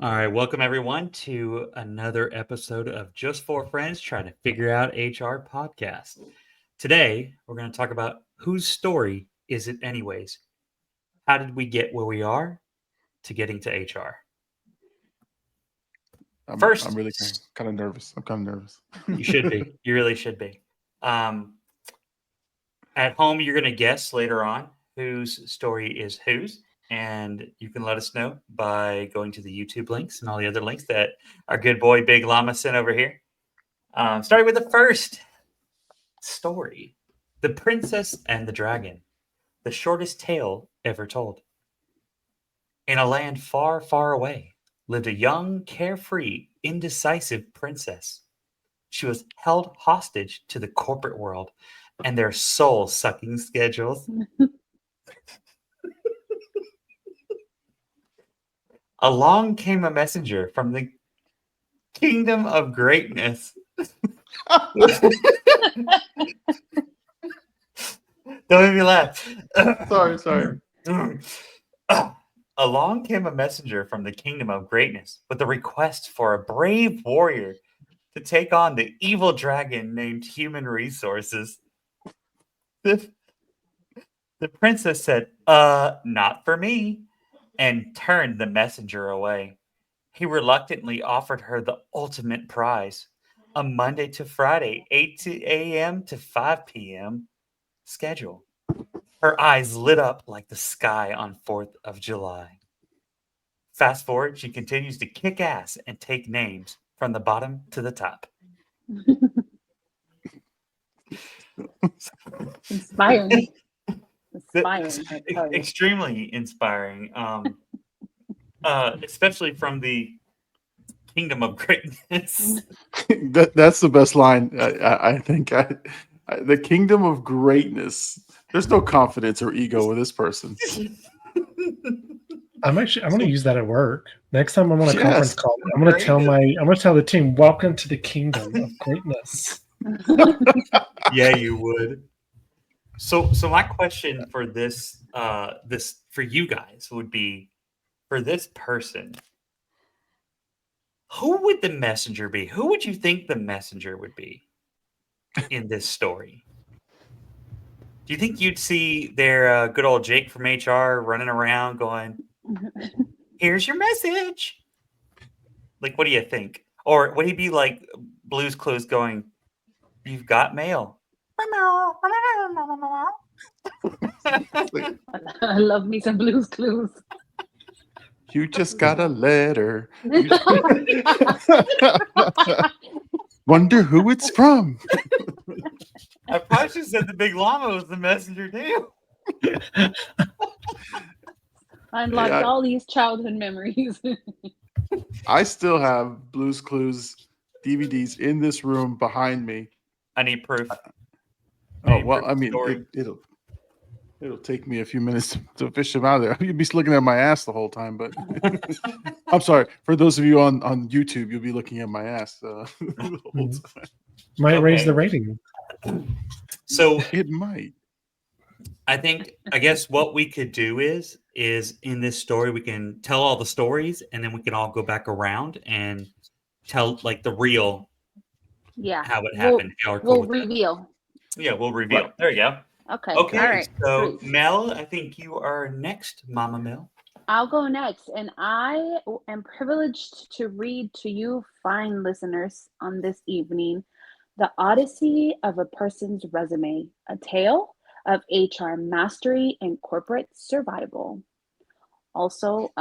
All right, welcome everyone to another episode of Just for Friends Trying to Figure Out HR podcast. Today, we're going to talk about whose story is it, anyways? How did we get where we are to getting to HR? I'm First, really kind of nervous. I'm kind of nervous. you should be. You really should be. At home, you're going to guess later on whose story is whose. And you can let us know by going to the YouTube links and all the other links that our good boy Big Llama sent over here. Starting with the first story, The Princess and the Dragon, the shortest tale ever told. In a land far, far away lived a young, carefree, indecisive princess. She was held hostage to the corporate world and their soul sucking schedules. Along came a messenger from the kingdom of greatness. Don't make me laugh. Sorry. Along came a messenger from the kingdom of greatness with a request for a brave warrior to take on the evil dragon named Human Resources. The, the princess said, not for me, and turned the messenger away. He reluctantly offered her the ultimate prize, a Monday to Friday, 8 a.m. to 5 p.m. schedule. Her eyes lit up like the sky on 4th of July. Fast forward, she continues to kick ass and take names from the bottom to the top. Inspiring. Extremely inspiring. Especially from the kingdom of greatness. That's the best line. I think. The kingdom of greatness. There's no confidence or ego with this person. I'm going to use that at work. Next time I'm on a Yes. conference call, I'm going to tell the team, welcome to the kingdom of greatness. Yeah, you would. So my question for this for you guys would be, for this person, who would the messenger be? Who would you think the messenger would be in this story? Do you think you'd see their good old Jake from HR running around going, here's your message? Like, what do you think? Or would he be like Blue's Clues going, you've got mail? I love me some Blue's Clues. You just got a letter. Wonder who it's from. I probably should have said the Big Llama was the messenger too. I unlocked all these childhood memories. I still have Blue's Clues DVDs in this room behind me. I need proof. It'll take me a few minutes to fish them out of there. You'll be looking at my ass the whole time, but I'm sorry. For those of you on YouTube, you'll be looking at my ass the whole time. Might raise the rating. So it might. I guess what we could do is in this story, we can tell all the stories and then we can all go back around and tell like the real how it happened. We'll reveal. Yeah, we'll reveal. What? There you go. Okay. All right. So please. Mel, I think you are next, Mama Mel. I'll go next, and I am privileged to read to you, fine listeners, on this evening, The Odyssey of a Person's Resume, a tale of HR mastery and corporate survival. Also,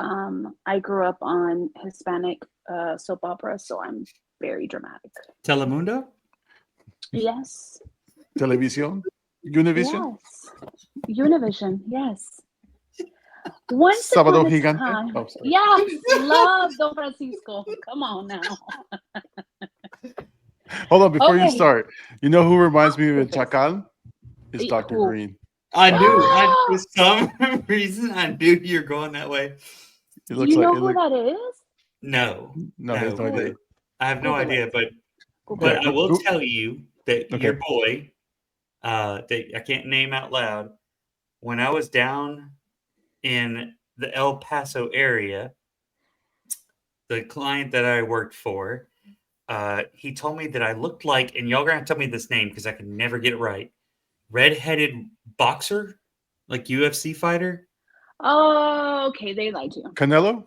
I grew up on Hispanic soap opera, so I'm very dramatic. Telemundo? Yes. Television? Univision? Yes. Univision, yes. Once Sábado upon a Gigante? time, Oh, sorry. yes, love Don Francisco. Come on now. Hold on, before you start, you know who reminds me of a Chacal? Is Dr. Green. I knew. For some reason, I knew you're going that way. Do you know who that is? No. No, he has no idea. I have no idea, but I will tell you that your boy, that I can't name out loud, when I was down in the El Paso area, the client that I worked for, he told me that I looked like, and y'all gonna have to tell me this name because I can never get it right. Red-headed boxer, like UFC fighter. Oh, okay. They lied to you. Canelo?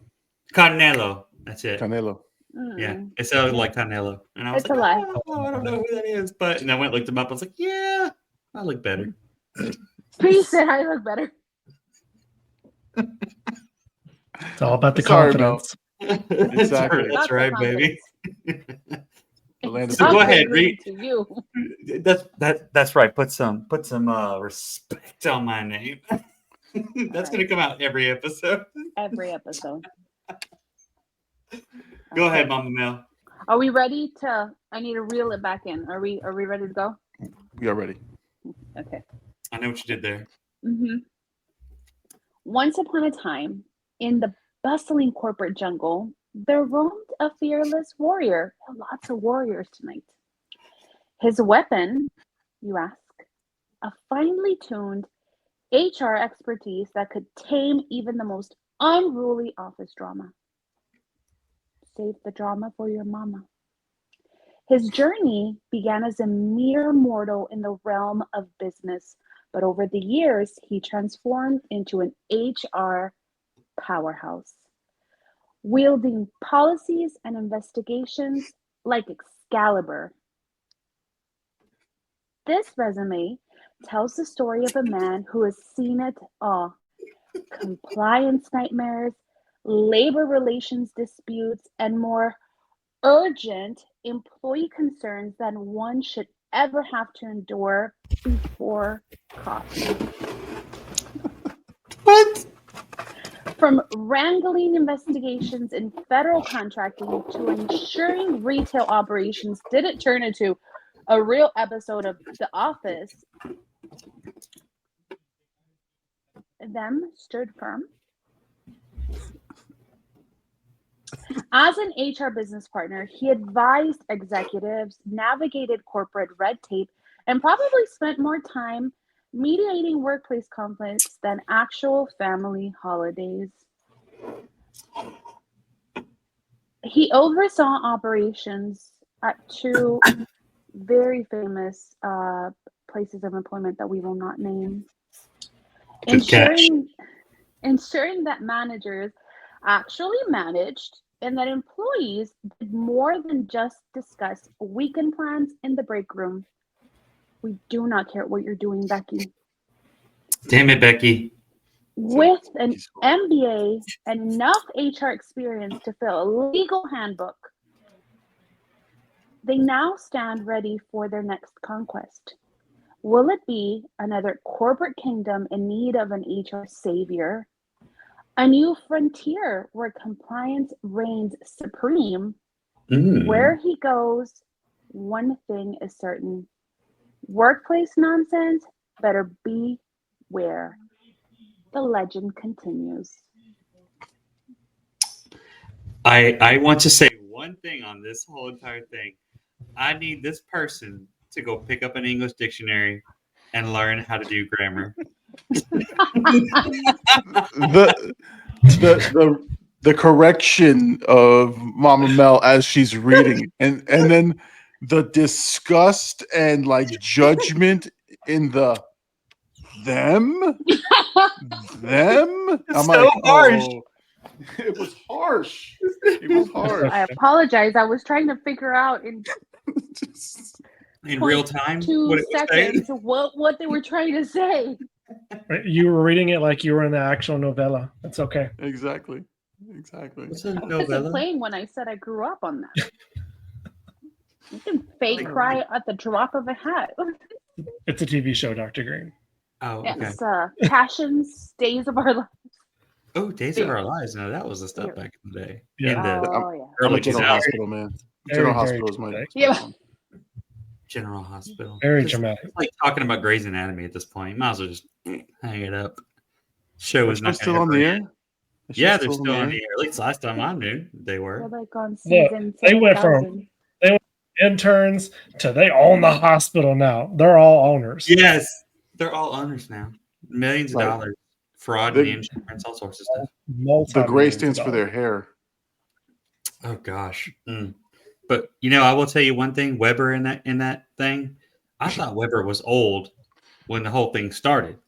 Canelo. That's it. Canelo. Yeah, Mm. it sounded like Canelo, and I was It's a like, lie. oh, I don't know who that is, but and I went and looked him up. I was like, yeah, I look better. He said I look better. It's all about the Sorry, Mel. confidence. Exactly. That's Not the right, baby. confidence. The land It's of So go not ahead, agreeing read. to you. That's right. Put some respect on my name. That's gonna come out every episode. Every episode. Go Okay. ahead, Mama Mel. Are we ready to? I need to reel it back in. Are we ready to go? We are ready. Okay. I know what you did there. Once upon a time, in the bustling corporate jungle, there roamed a fearless warrior. Lots of warriors tonight. His weapon, you ask, a finely tuned HR expertise that could tame even the most unruly office drama. Save the drama for your mama. His journey began as a mere mortal in the realm of business, but over the years, he transformed into an HR powerhouse, wielding policies and investigations like Excalibur. This resume tells the story of a man who has seen it all: compliance nightmares, labor relations disputes, and more urgent employee concerns than one should ever have to endure before coffee. What? From wrangling investigations in federal contracting to ensuring retail operations didn't turn into a real episode of The Office, them stood firm. As an HR business partner, he advised executives, navigated corporate red tape, and probably spent more time mediating workplace conflicts than actual family holidays. He oversaw operations at two very famous places of employment that we will not name, Good catch. ensuring that managers actually managed and that employees did more than just discuss weekend plans in the break room. We do not care what you're doing, Becky. Damn it, Becky. With an MBA and enough HR experience to fill a legal handbook, they now stand ready for their next conquest. Will it be another corporate kingdom in need of an HR savior? A new frontier where compliance reigns supreme? Where he goes, one thing is certain: workplace nonsense better beware. The legend continues. I want to say one thing on this whole entire thing. I need this person to go pick up an English dictionary and learn how to do grammar. The correction of Mama Mel as she's reading, and then the disgust and like judgment in the them. It's I'm so like, harsh. oh, it was harsh. It was harsh. I apologize. I was trying to figure out in In real time, 2 what it was saying. seconds what they were trying to say. You were reading it like you were in the actual novella. That's okay. Exactly. What's a I wasn't novella? playing when I said I grew up on that. You can fake cry at the drop of a hat. It's a TV show, Dr. Green. Oh, okay. It's Passions, Days of Our Lives. Oh, Days of Our Lives. No, that was the stuff back in the day. Yeah. In the Oh, yeah. I'm early a General 2000s. Hospital man. General Hospital is my Yeah. phone. General Hospital. Very It's dramatic. like talking about Grey's Anatomy at this point. Might as well just hang it up. Show Are is they not still gonna on the ever air? end. Is she Yeah, they're still on the air. At least last time I knew they We're were. like on Look, season they went 7,000. interns to they own the hospital now. They're all owners. Yes, they're all owners now. Millions of Right. dollars, fraud The- and insurance, all sorts of stuff. The gray Multi-millions stands of for dollars. their hair. Oh gosh. But I will tell you one thing. Weber in that thing, I thought Weber was old when the whole thing started.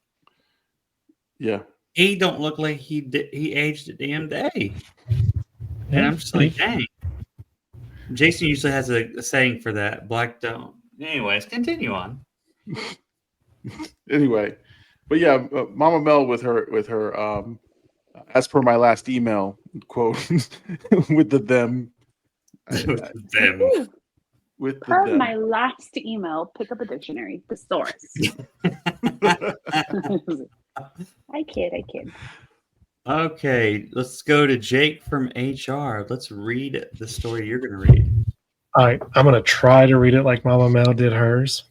Yeah. He don't look like he aged a damn day. And Yeah, I'm just like, dang. Jason usually has a saying for that. Black don't. Anyways, continue on. Anyway, but yeah, Mama Mel with her as per my last email quote with the them Them. Ooh, with the per them. my last email, pick up a dictionary, thesaurus. I kid. Okay, let's go to Jake from HR. Let's read the story you're going to read. All right, I'm gonna try to read it like Mama Mel did hers.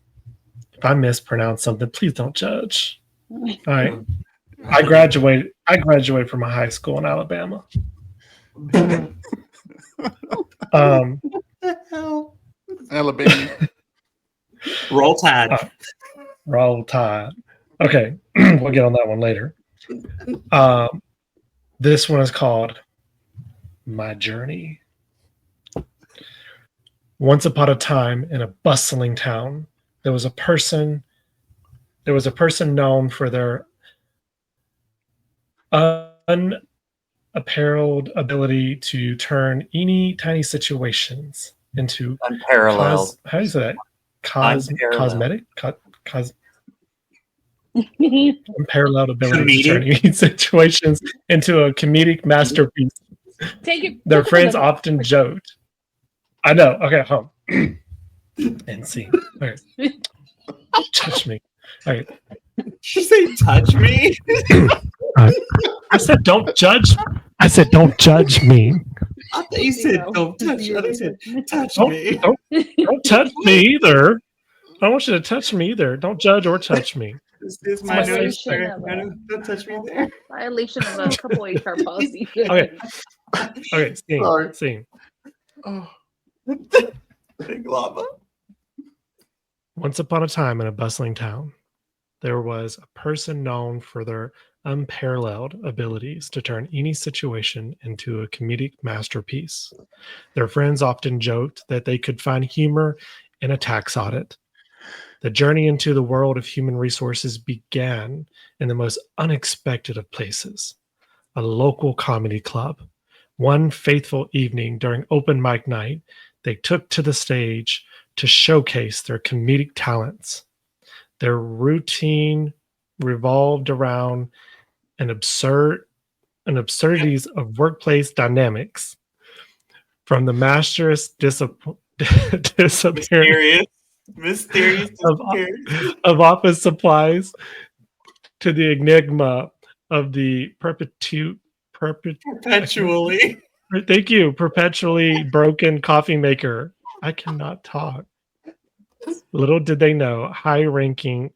If I mispronounce something, please don't judge. All right. I graduated from a high school in Alabama. Alabama. Roll Tide. Roll Tide. Okay, we'll get on that one later. This one is called My Journey. Once upon a time, in a bustling town, there was a person known for their unapparelled ability to turn any tiny situations into Unparalleled. how do you say that? Unparalleled. Unparalleled ability to turn Comedic. any situations into a comedic masterpiece. Take it. Their take it friends a little. often joked. I know. Okay, home. And see. Okay. Touch me. Okay. Did you say touch me? I said don't judge. I said don't judge me. I thought you said Zero. don't touch me. I thought you said touch me. Don't touch me either. I don't want you to touch me either. Don't judge or touch me. This is my my safe notice. space. Don't touch me there. Violation of a couple HR policies. Okay. Okay, Sorry. scene. Oh. Big lava. Once upon a time in a bustling town, there was a person known for their unparalleled abilities to turn any situation into a comedic masterpiece. Their friends often joked that they could find humor in a tax audit. The journey into the world of human resources began in the most unexpected of places, a local comedy club. One faithful evening during open mic night, they took to the stage to showcase their comedic talents. Their routine revolved around absurdities of workplace dynamics, from the disappearance Mysterious disappearance. of office supplies to the enigma of the Perpetually. thank you, perpetually broken coffee maker. I cannot talk. Little did they know a high-ranking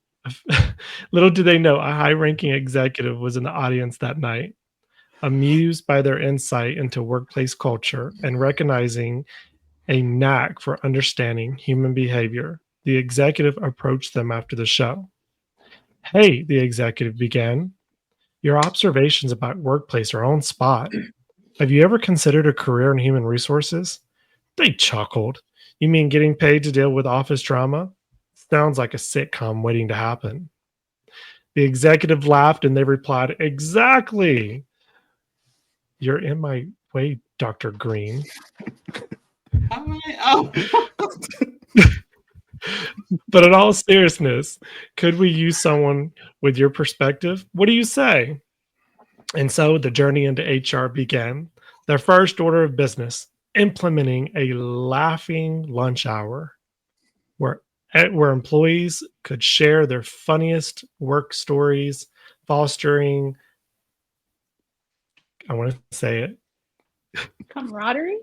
executive was in the audience that night. Amused by their insight into workplace culture and recognizing a knack for understanding human behavior, the executive approached them after the show. Hey, the executive began, your observations about workplace are on spot. Have you ever considered a career in human resources? They chuckled. You mean getting paid to deal with office drama? Sounds like a sitcom waiting to happen. The executive laughed and they replied, exactly. You're in my way, Dr. Green. But in all seriousness, could we use someone with your perspective? What do you say? And so the journey into HR began. Their first order of business, implementing a laughing lunch hour where employees could share their funniest work stories, fostering, I want to say it, Camaraderie?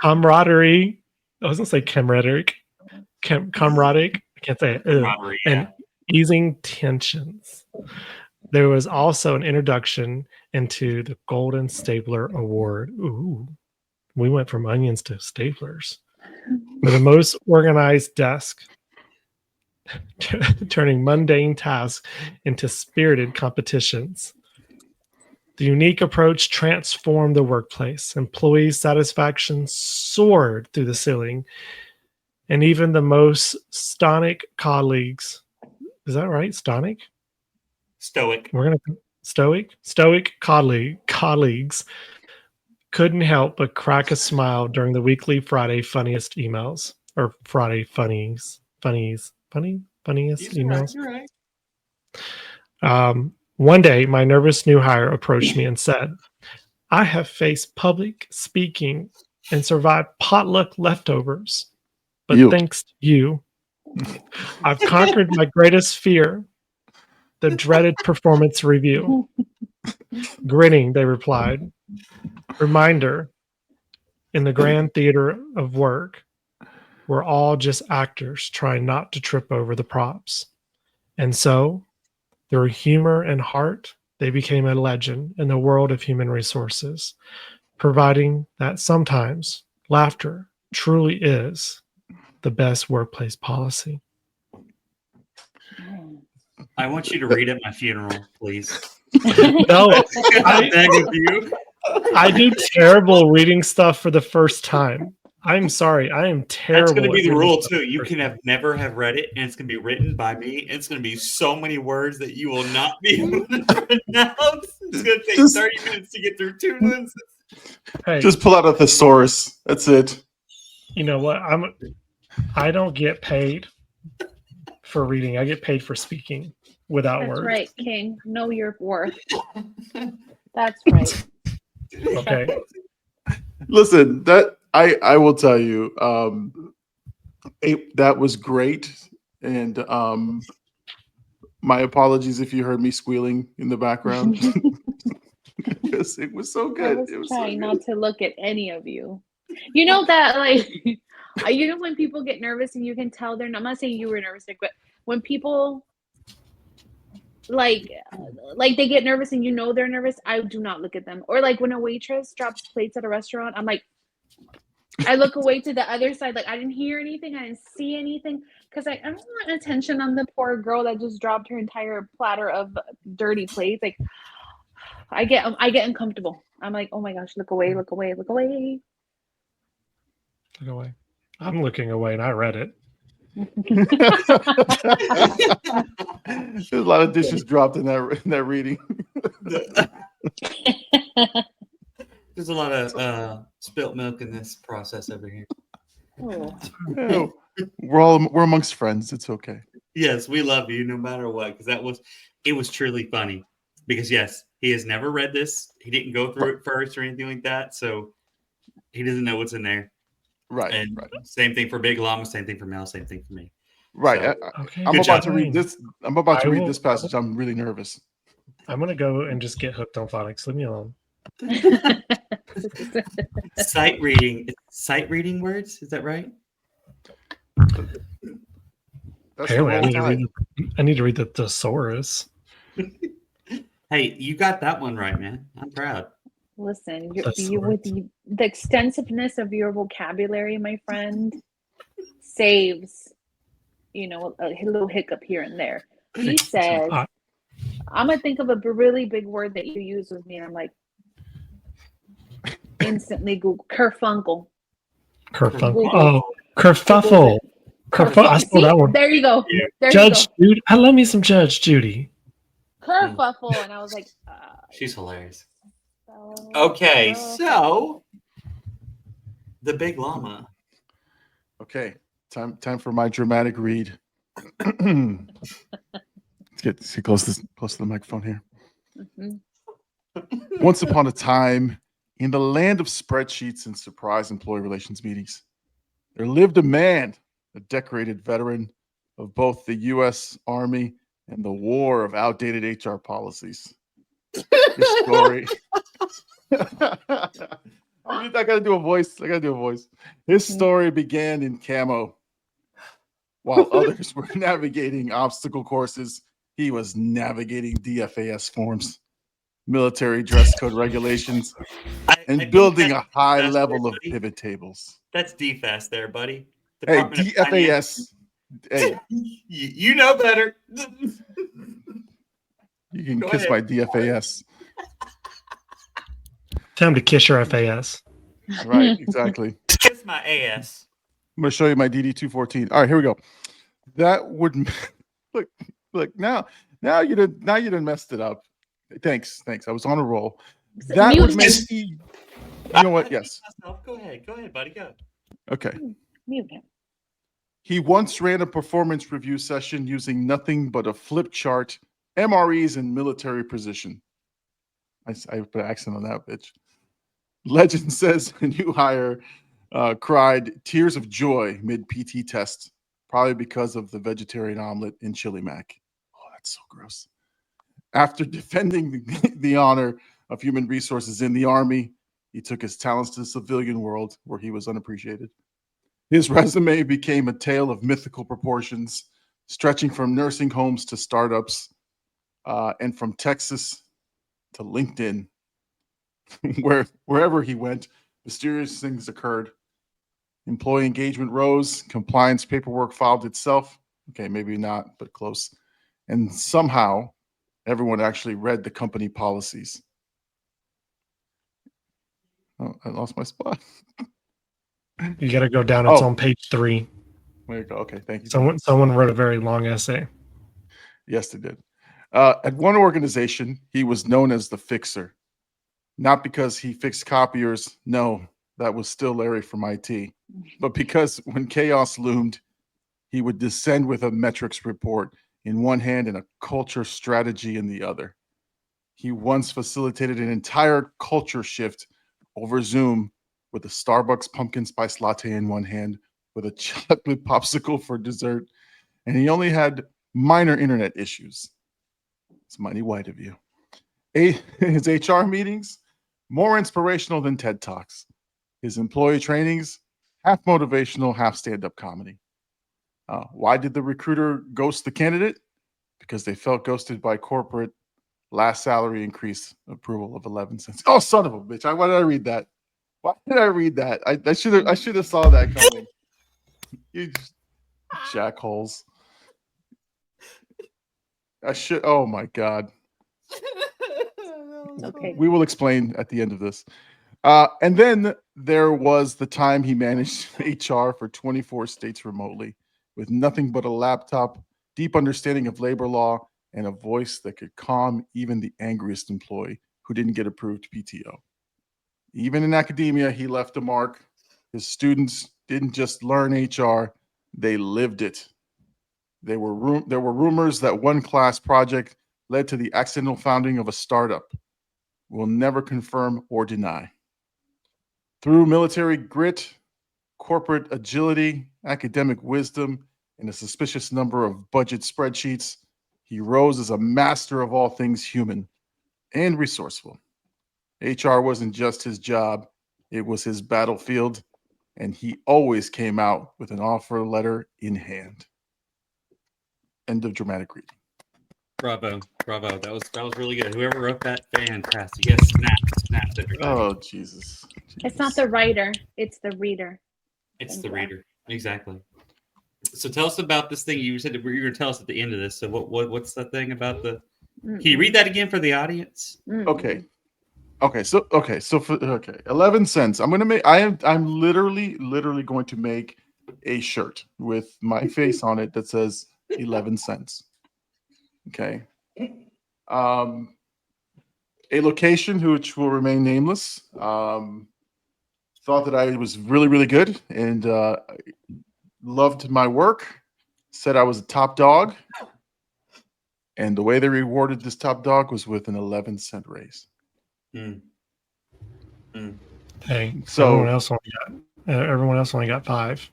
camaraderie. I was going to say camaraderie. Camaraderie. I can't say it. Camaraderie, yeah. And easing tensions. There was also an introduction into the Golden Stapler Award. Ooh, we went from onions to staplers. For the most organized desk, turning mundane tasks into spirited competitions. The unique approach transformed the workplace. Employee satisfaction soared through the ceiling, and even the most stonic colleagues, is that right? Stonic? Stoic. We're gonna stoic colleagues couldn't help but crack a smile during the weekly Friday funniest emails or Friday funniest emails. You're right. One day, my nervous new hire approached me and said, "I have faced public speaking and survived potluck leftovers, but thanks to you, I've conquered my greatest fear, the dreaded performance review." Grinning, they replied, "Reminder, in the grand theater of work, we're all just actors trying not to trip over the props." And so, through humor and heart, they became a legend in the world of human resources, providing that sometimes laughter truly is the best workplace policy. I want you to read at my funeral, please. No, I beg of you. I do terrible reading stuff for the first time. I'm sorry. I am terrible. That's going to at be the reading rule stuff too. for the You first can time. have never have read it, and it's going to be written by me. And it's going to be so many words that you will not be able to pronounce. It's going to take 30 minutes to get through 2 sentences. Hey, Just pull out a thesaurus. That's it. you know what? I don't get paid for reading. I get paid for speaking without That's words. right, King. Know your worth. That's right. Okay. Listen, that I will tell you, that was great, and my apologies if you heard me squealing in the background. Because it was so I good. was It was trying so not to look at any of you. You know that, like, you know when people get nervous and you can tell they're not. I'm not saying you were nervous, but when people like they get nervous and you know they're nervous, I do not look at them. Or like when a waitress drops plates at a restaurant, I'm like, I look away to the other side, like I didn't hear anything, I didn't see anything, because I don't want attention on the poor girl that just dropped her entire platter of dirty plates. Like I get uncomfortable. I'm like, oh my gosh, look away, look away, look away. Look away. I'm looking away and I read it. There's a lot of dishes dropped in that reading. There's a lot of spilt milk in this process over here. Oh. Yeah, we're amongst friends. It's okay. Yes, we love you no matter what, because it was truly funny. Because yes, he has never read this. He didn't go through it first or anything like that, so he doesn't know what's in there. Right. And Right. same thing for Big Llama, same thing for Mel, same thing for me. Right. So, Okay. I'm Good about job. to read this. I'm about to I read will- this passage. I'm really nervous. I'm gonna go and just get hooked on phonics. Leave me alone. sight reading words, is that right? That's Apparently, the wrong time. I need to read the thesaurus. Hey, you got that one right, man. I'm proud. Listen, That's with the extensiveness of your vocabulary, my friend, saves, a little hiccup here and there. He says, I- I'm going to think of a really big word that you use with me. And I'm like, instantly Google kerfunkle. Kerfuffle. Oh, kerfuffle. Kerfuffle. I saw See? that one. There you go. There Judge you Judy. I love me some Judge Judy. go. Kerfuffle. And I was like, She's hilarious. so Okay, kerfuffle. so the Big Llama. Okay, time for my dramatic read. Let's get close to the microphone here. Mhm. Once upon a time, in the land of spreadsheets and surprise employee relations meetings, there lived a man, a decorated veteran of both the U.S. Army and the war of outdated HR policies. His story. I gotta do a voice. His story began in camo. While others were navigating obstacle courses, he was navigating DFAS forms, military dress code regulations, I and think building a that's high DFAS level there, of buddy. pivot tables. That's DFAS there, buddy. Hey, Department of Finance. DFAS. Hey, You know better. you can Go kiss ahead. my DFAS. Time to kiss your FAS. Right, exactly. Kiss my ass. I'm going to show you my DD214. All right, here we go. That would look now you done messed it up. Thanks. I was on a roll. That would make Mute you know what? Yes. Go ahead, buddy. Go. Okay. Mute him. He once ran a performance review session using nothing but a flip chart, MREs, and military position. I put an accent on that, bitch. Legend says a new hire cried tears of joy mid PT test, probably because of the vegetarian omelet in Chili Mac. Oh, that's so gross. After defending the honor of human resources in the Army, he took his talents to the civilian world where he was unappreciated. His resume became a tale of mythical proportions, stretching from nursing homes to startups, and from Texas to LinkedIn. Wherever he went, mysterious things occurred. Employee engagement rose, compliance paperwork filed itself. Okay, maybe not, but close. And somehow, everyone actually read the company policies. Oh, I lost my spot. You got to go down. It's Oh. on page 3. There you go. Okay, thank you. Someone wrote a very long essay. Yes, they did. At one organization, he was known as the fixer. Not because he fixed copiers. No, that was still Larry from IT. But because when chaos loomed, he would descend with a metrics report in one hand and a culture strategy in the other. He once facilitated an entire culture shift over Zoom with a Starbucks pumpkin spice latte in one hand with a chocolate popsicle for dessert. And he only had minor internet issues. It's mighty white of you. His HR meetings, more inspirational than TED Talks. His employee trainings, half motivational, half stand-up comedy. Why did the recruiter ghost the candidate? Because they felt ghosted by corporate last salary increase approval of 11 cents. Oh, son of a bitch. Why did I read that? Why did I read that? I should have saw that coming. You just jackholes. Oh my God. Okay. We will explain at the end of this. And then there was the time he managed HR for 24 states remotely with nothing but a laptop, deep understanding of labor law, and a voice that could calm even the angriest employee who didn't get approved PTO. Even in academia, he left a mark. His students didn't just learn HR, they lived it. There were rumors that one class project led to the accidental founding of a startup. We'll never confirm or deny. Through military grit, corporate agility, academic wisdom, and a suspicious number of budget spreadsheets, he rose as a master of all things human and resourceful. HR wasn't just his job, it was his battlefield, and he always came out with an offer letter in hand. End of dramatic reading. Bravo. That was really good. Whoever wrote that, fantastic. Yes, snaps everybody. Oh, Jesus. It's not the writer, it's the reader. It's Thank the you. reader. Exactly. So tell us about this thing you said you were going to tell us at the end of this. So what's the thing about the? Can you read that again for the audience? Okay. So for 11 cents. I'm literally going to make a shirt with my face on it that says 11 cents. Okay. A location which will remain nameless. Thought that I was really, really good and loved my work. Said I was a top dog. And the way they rewarded this top dog was with an 11-cent raise. Hey, So everyone else only got 5.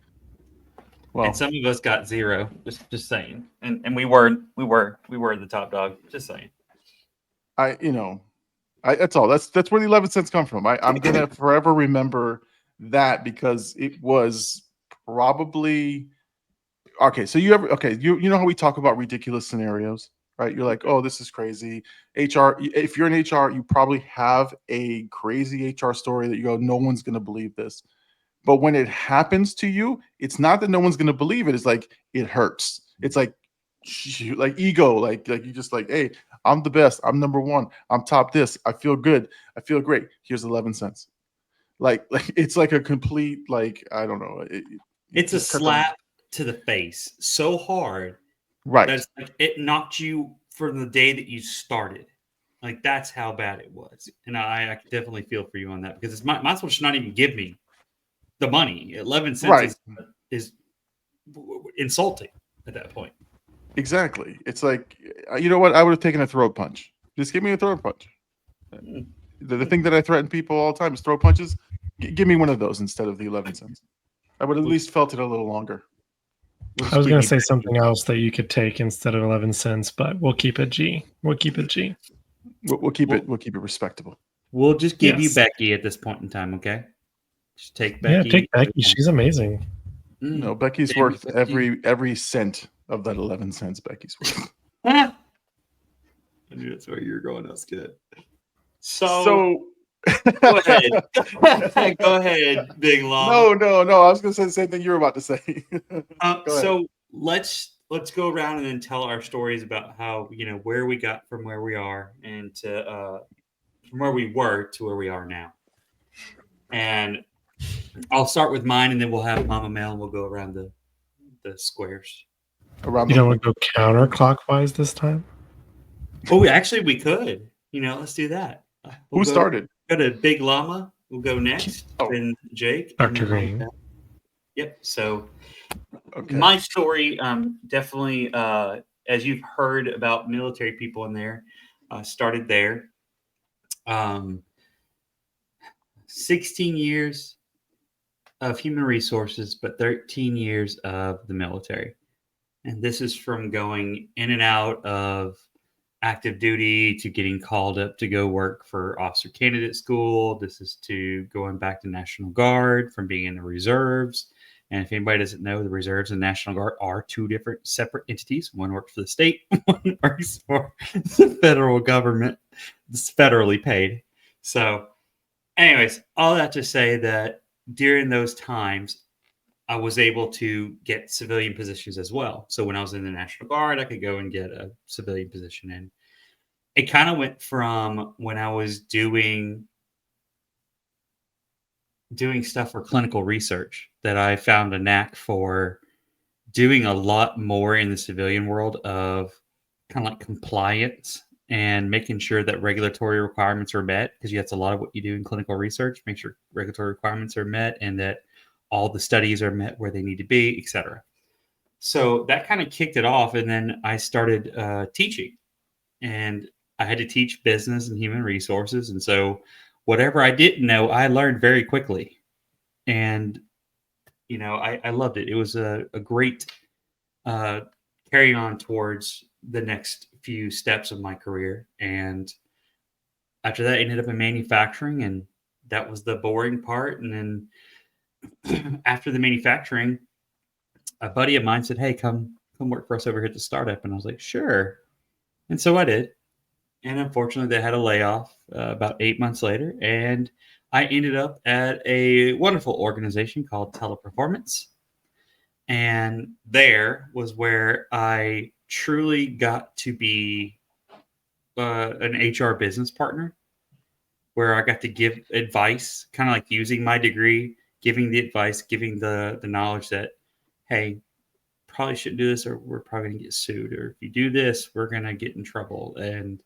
Well, and some of us got 0. Just saying. And we were the top dog. Just saying. That's all. That's where the 11 cents come from. I'm gonna forever remember that because it was probably okay. So you know how we talk about ridiculous scenarios, right? You're like, oh, this is crazy. HR. If you're in HR, you probably have a crazy HR story that you go, no one's gonna believe this. But when it happens to you, it's not that no one's gonna believe it. It's like it hurts. It's like ego, like you just like, hey, I'm the best. I'm number one. I'm top this. I feel good. I feel great. Here's 11 cents. Like it's like a complete, like, I don't know. It's a just cut slap to the face so hard right. that it's like it knocked you from the day that you started. Like that's how bad it was. And I can definitely feel for you on that because it's might as well just not even give me the money. 11 cents Right. is insulting at that point. Exactly. It's like, you know what? I would have taken a throat punch. Just give me a throat punch. The thing that I threaten people all the time is throat punches. Give me one of those instead of the 11 cents. I would have at least felt it a little longer. I was going to say something else that you could take instead of 11 cents, but we'll keep it G. We'll keep it G. We'll keep it respectable. We'll just give you Yes. Becky at this point in time, okay? Just take Becky. Yeah, take Becky. She's amazing. No, Becky's Damn worth it, Becky. every cent of that 11 cents. Becky's worth. I knew that's where you were going. That's good. So go ahead. Go ahead, Big Long. No. I was going to say the same thing you were about to say. So let's go around and then tell our stories about how, where we got from where we are and to from where we were to where we are now. And I'll start with mine, and then we'll have Mama Mel, and we'll go around the squares. Around You don't want to go counterclockwise this time? Oh, actually, we could. Let's do that. Who started? Go to Big Llama. We'll go next. Oh. Then Jake. Dr. Green. Yep. So Okay. my story, definitely, as you've heard about military people in there, started there. 16 years of human resources, but 13 years of the military. And this is from going in and out of active duty to getting called up to go work for officer candidate school. This is to going back to National Guard, from being in the reserves. And if anybody doesn't know, the reserves and National Guard are two different separate entities. One works for the state, one works for the federal government. It's federally paid. So anyways, all that to say that during those times, I was able to get civilian positions as well. So when I was in the National Guard, I could go and get a civilian position. And it kind of went from when I was doing stuff for clinical research that I found a knack for doing a lot more in the civilian world of kind of like compliance and making sure that regulatory requirements are met, because that's a lot of what you do in clinical research, make sure regulatory requirements are met and that all the studies are met where they need to be, etc. So that kind of kicked it off. And then I started teaching, and I had to teach business and human resources. And so whatever I didn't know, I learned very quickly. And, I loved it. It was a great carry on towards the next few steps of my career. And after that, I ended up in manufacturing, and that was the boring part. And then after the manufacturing, a buddy of mine said, "Hey, come work for us over here at the startup." And I was like, "Sure." And so I did. And unfortunately, they had a layoff about 8 months later. And I ended up at a wonderful organization called Teleperformance. And there was where I truly got to be an HR business partner, where I got to give advice, kind of like using my degree, giving the advice, giving the knowledge that, hey, probably shouldn't do this, or we're probably going to get sued, or if you do this, we're going to get in trouble. And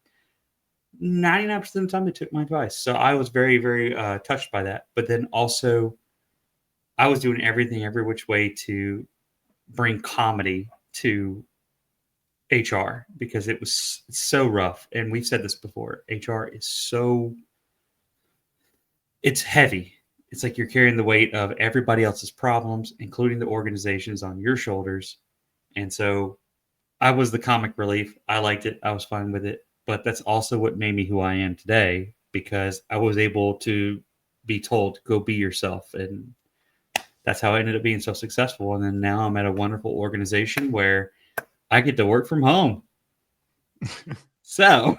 99% of the time, they took my advice. So I was very, very touched by that. But then also, I was doing everything, every which way to bring comedy to HR, because it was so rough. And we've said this before, HR is it's heavy. It's like you're carrying the weight of everybody else's problems, including the organizations, on your shoulders. And so I was the comic relief. I liked it. I was fine with it. But that's also what made me who I am today, because I was able to be told, go be yourself. And that's how I ended up being so successful. And then now I'm at a wonderful organization where I get to work from home. So,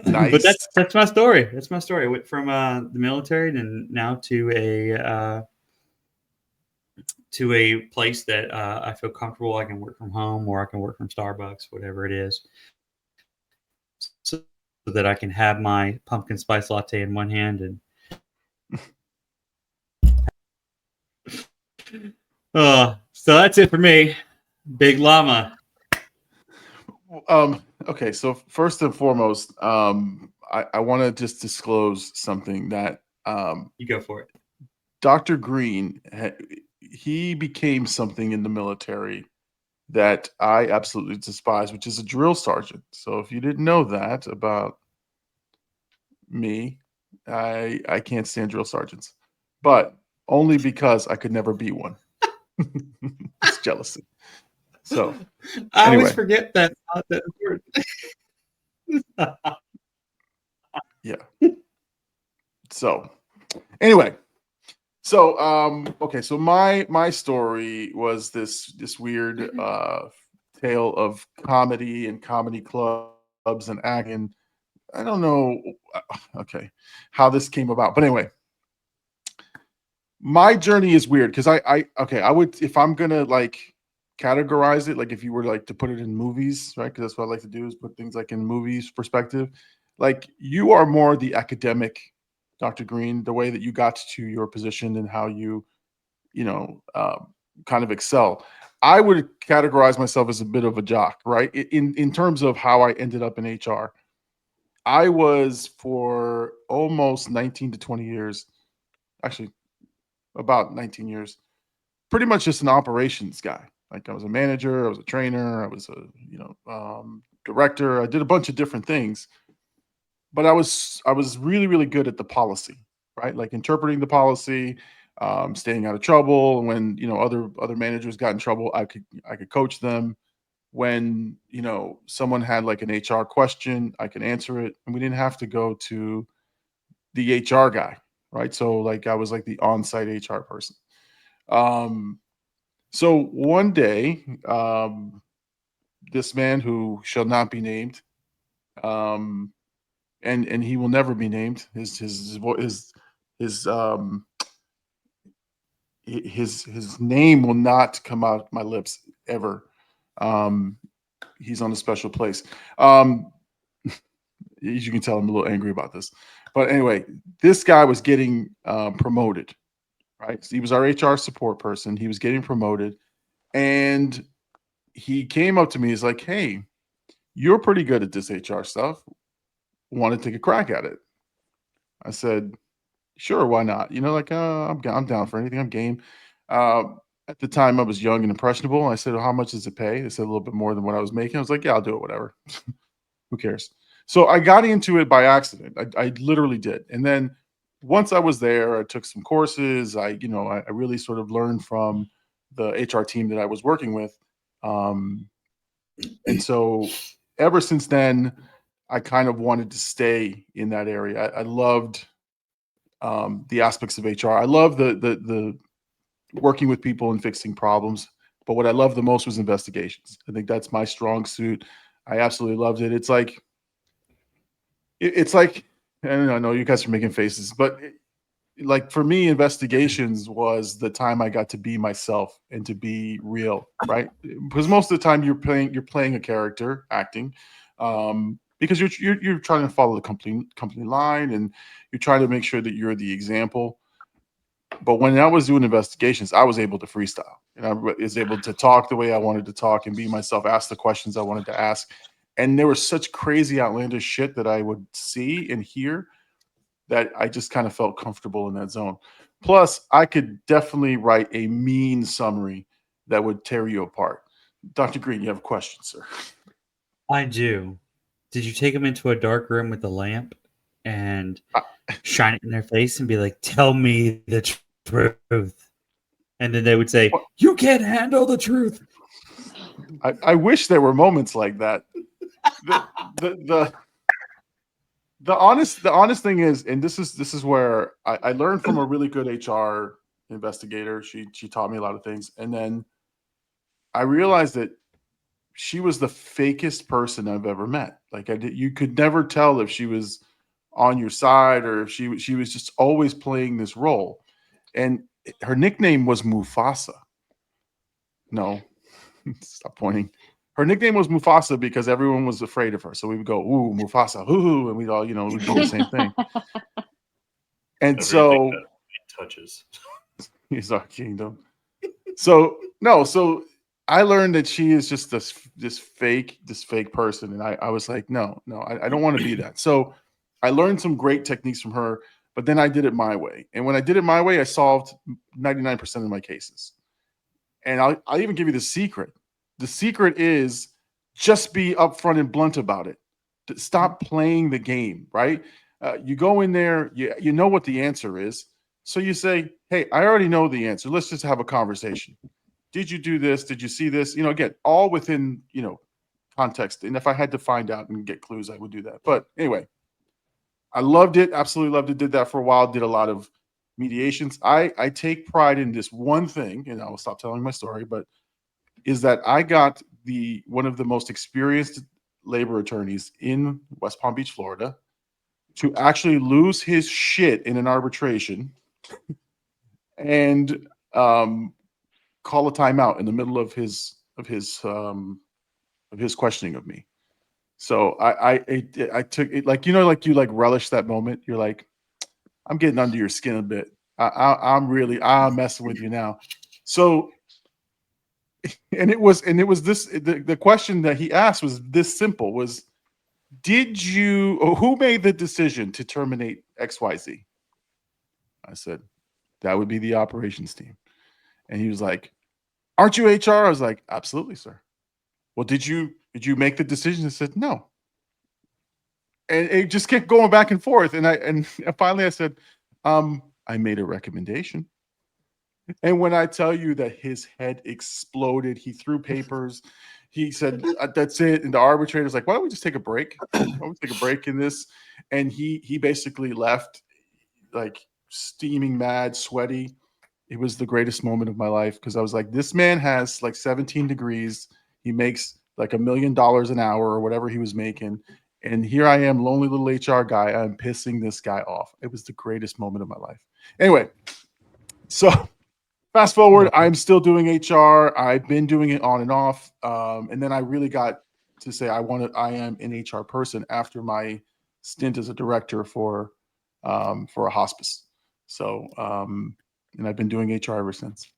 Nice. But that's my story. That's my story. I went from the military and now to to a place that I feel comfortable. I can work from home or I can work from Starbucks, whatever it is, so that I can have my pumpkin spice latte in one hand and so that's it for me. Big Llama. Okay, so first and foremost, I want to just disclose something that You go for it. Dr. Green, he became something in the military that I absolutely despise, which is a drill sergeant. So if you didn't know that about me, I can't stand drill sergeants, but only because I could never be one. It's jealousy. So I always anyway, forget that. That word. yeah. So anyway, so okay, so my story was this weird tale of comedy and comedy clubs and acting. I don't know, okay, how this came about, but anyway, my journey is weird because I would, if I'm gonna like categorize it, like if you were like to put it in movies, right? Because that's what I like to do is put things like in movies perspective. Like you are more the academic, Dr. Green, the way that you got to your position and how you know, kind of excel. I would categorize myself as a bit of a jock, right? In terms of how I ended up in HR. I was for almost 19 to 20 years, actually about 19 years, pretty much just an operations guy. Like I was a manager, I was a trainer, I was a, director. I did a bunch of different things, but I was really really good at the policy, right? Like interpreting the policy, staying out of trouble. When other managers got in trouble, I could coach them. When someone had like an HR question, I could answer it, and we didn't have to go to the HR guy, right? So like I was like the on-site HR person. Um, so one day, this man who shall not be named, um, and he will never be named. His name will not come out my lips ever. Um, he's on a special place. Um, as you can tell, I'm a little angry about this. But anyway, this guy was getting promoted, right? So he was our HR support person. He was getting promoted, and he came up to me. He's like, "Hey, you're pretty good at this HR stuff. Want to take a crack at it?" I said, "Sure, why not? Like I'm down for anything. I'm game." Uh, at the time, I was young and impressionable. I said, well, "How much does it pay?" They said a little bit more than what I was making. I was like, "Yeah, I'll do it. Whatever. Who cares?" So I got into it by accident. I literally did. And then once I was there, I took some courses. I really sort of learned from the HR team that I was working with. Um, and so ever since then, I kind of wanted to stay in that area. I loved the aspects of HR. I love the working with people and fixing problems. But what I loved the most was investigations. I think that's my strong suit. I absolutely loved it. It's like, and I know you guys are making faces, but like for me, investigations was the time I got to be myself and to be real, right? Because most of the time you're playing a character, acting, because you're trying to follow the company line, and you're trying to make sure that you're the example. But when I was doing investigations, I was able to freestyle, and I was able to talk the way I wanted to talk and be myself, ask the questions I wanted to ask. And there was such crazy, outlandish shit that I would see and hear that I just kind of felt comfortable in that zone. Plus, I could definitely write a mean summary that would tear you apart. Dr. Green, you have a question, sir. I do. Did you take them into a dark room with a lamp and I, shine it in their face and be like, "Tell me the truth"? And then they would say, "You can't handle the truth." I wish there were moments like that. The honest thing is, and this is where I learned from a really good HR investigator. She taught me a lot of things, and then I realized that she was the fakest person I've ever met. Like you could never tell if she was on your side or if she was just always playing this role. And her nickname was Mufasa. No, stop pointing. Her nickname was Mufasa because everyone was afraid of her. So we would go, ooh, Mufasa, ooh, and we'd all, we'd do the same thing. And so Everything that touches. he's our kingdom. So no, so I learned that she is just this fake person. And I was like, no, I don't want to be that. So I learned some great techniques from her, but then I did it my way. And when I did it my way, I solved 99% of my cases. And I'll even give you the secret. The secret is just be upfront and blunt about it. Stop playing the game, right? You go in there, you know what the answer is. So you say, hey, I already know the answer. Let's just have a conversation. Did you do this? Did you see this? Again, all within, context. And if I had to find out and get clues, I would do that. But anyway, I loved it. Absolutely loved it. Did that for a while. Did a lot of mediations. I take pride in this one thing, and I will stop telling my story, but is that I got one of the most experienced labor attorneys in West Palm Beach, Florida, to actually lose his shit in an arbitration and call a timeout in the middle of his questioning of me. So I took it like you relish that moment. You're like, I'm getting under your skin a bit. I'm messing with you now. So, and it was this, the question that he asked was this simple: was, who made the decision to terminate XYZ? I said, that would be the operations team. And he was like, aren't you HR? I was like, absolutely, sir. Well, did you make the decision? I said, no. And it just kept going back and forth. And finally I said, I made a recommendation. And when I tell you that his head exploded, he threw papers. He said, that's it. And the arbitrator's like, why don't we just take a break? Why don't we take a break in this? And he basically left like steaming mad, sweaty. It was the greatest moment of my life because I was like, this man has like 17 degrees. He makes like $1 million an hour or whatever he was making. And here I am, lonely little HR guy. I'm pissing this guy off. It was the greatest moment of my life. Anyway, so fast forward, I'm still doing HR. I've been doing it on and off. And then I really got to say I am an HR person after my stint as a director for a hospice. So, and I've been doing HR ever since.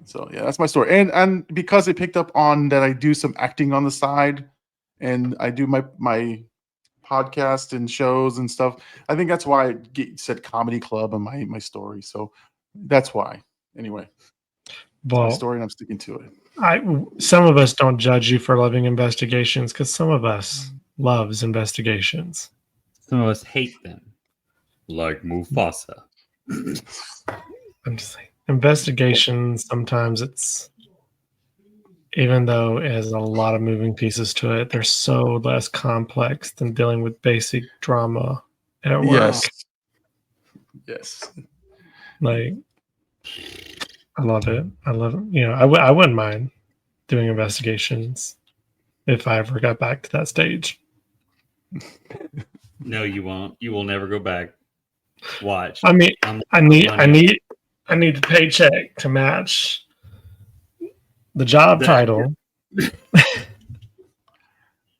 So yeah, that's my story. And because it picked up on that, I do some acting on the side, and I do my podcast and shows and stuff. I think that's why I said comedy club on my story. So that's why. Anyway, it's my story, and I'm sticking to it. Some of us don't judge you for loving investigations because some of us loves investigations. Some of us hate them, like Mufasa. I'm just saying, investigations, sometimes it's, even though it has a lot of moving pieces to it, they're so less complex than dealing with basic drama at work. Yes. Like, I love it. I love it. I wouldn't mind doing investigations if I ever got back to that stage. No, you won't. You will never go back. Watch. I mean, I need the paycheck to match the job title.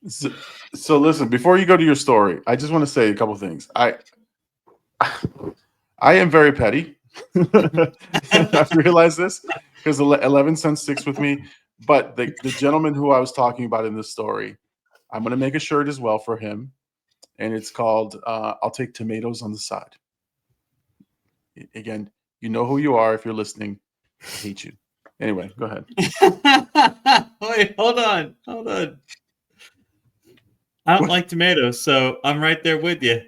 So listen, before you go to your story, I just want to say a couple things. I am very petty. I've realized this because 11 cents sticks with me. But the gentleman who I was talking about in this story, I'm going to make a shirt as well for him. And it's called, I'll take tomatoes on the side. Again, you know who you are if you're listening. I hate you. Anyway, go ahead. Wait, hold on. I don't like tomatoes, so I'm right there with you.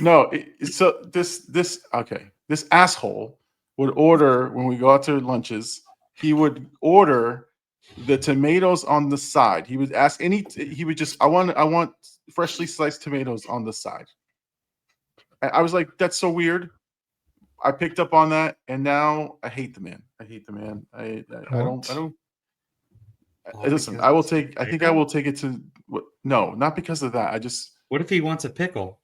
No, so this asshole would order when we go out to lunches. He would order the tomatoes on the side. He would ask he would just, I want freshly sliced tomatoes on the side. I was like, that's so weird. I picked up on that, and now I hate the man. I don't. Listen, I will take. I think I will take it to. No, not because of that. What if he wants a pickle?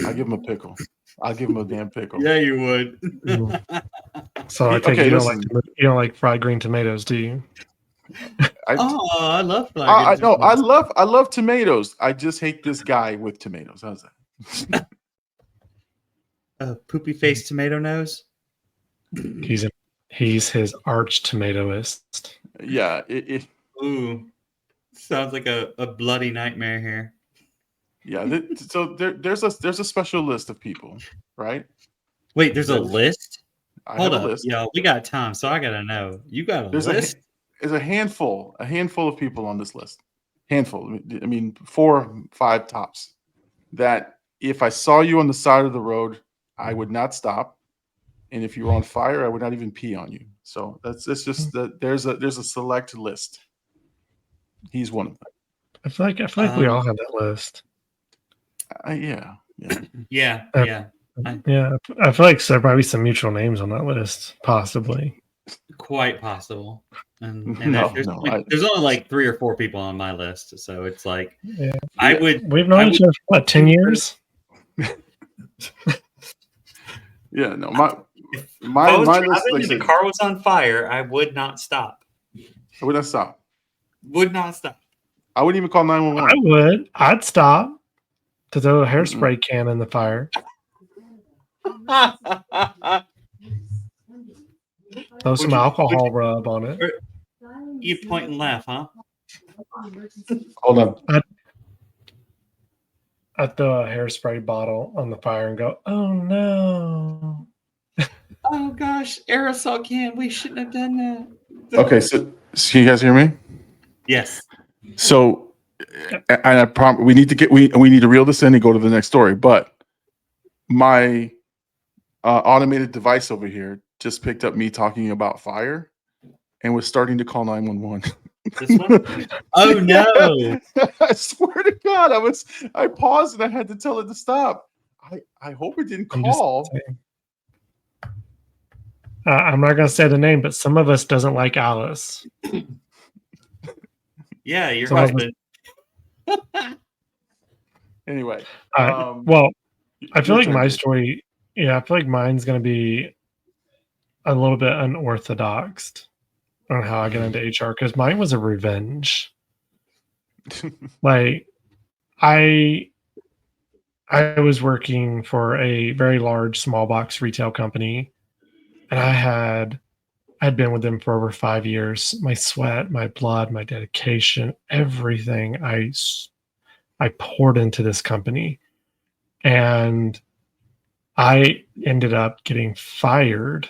I'll give him a pickle. I'll give him a damn pickle. Yeah, you would. So I take Okay, it listen. you don't like fried green tomatoes, do you? I love I flagging. no, I love tomatoes. I just hate this guy with tomatoes. How's that? Poopy face tomato nose. He's his arch tomatoist. Yeah, Ooh, sounds like a bloody nightmare here. yeah. So there's a special list of people, right? Wait, there's a There's- list? I Hold have a up, list. yo. We got time, so I gotta know. You got a There's list? there's a handful of people on this list. Handful. I mean, 4, 5 tops. That if I saw you on the side of the road, I would not stop, and if you were on fire, I would not even pee on you. So that's just that. There's a select list. He's one of them. I feel like we all have that list. Yeah. Yeah, Uh, yeah. Yeah, I feel like there might be some mutual names on that list, possibly. Quite possible. And No, there's only like 3 or 4 people on my list, so it's like Yeah. I would. We've known each other for what, 10 years? Yeah, no, If my I was list, driving like I and the said, car was on fire, I would not stop. I would not stop. Would not stop. I wouldn't even call I 911. would. I'd stop to throw a hairspray can in the fire. Throw some alcohol rub on it. You point and laugh, huh? Hold on. I'd throw a hairspray bottle on the fire and go, "Oh no!" Oh gosh, aerosol can. We shouldn't have done that. Okay, so can you guys hear me? Yes. So, and I we need to we need to reel this in and go to the next story. But my automated device over here just picked up me talking about fire and was starting to call 911. This one? Oh no. I swear to God, I paused and I had to tell it to stop. I hope it didn't I'm just call. saying. I'm not going to say the name, but some of us doesn't like Alice. Yeah, your Some of us- husband. Anyway, well, I feel your like turn, my Dave. story, I feel like mine's going to be a little bit unorthodox on how I get into HR because mine was a revenge. Like, I was working for a very large small box retail company, and I'd been with them for over 5 years. My sweat, my blood, my dedication, everything I poured into this company, and I ended up getting fired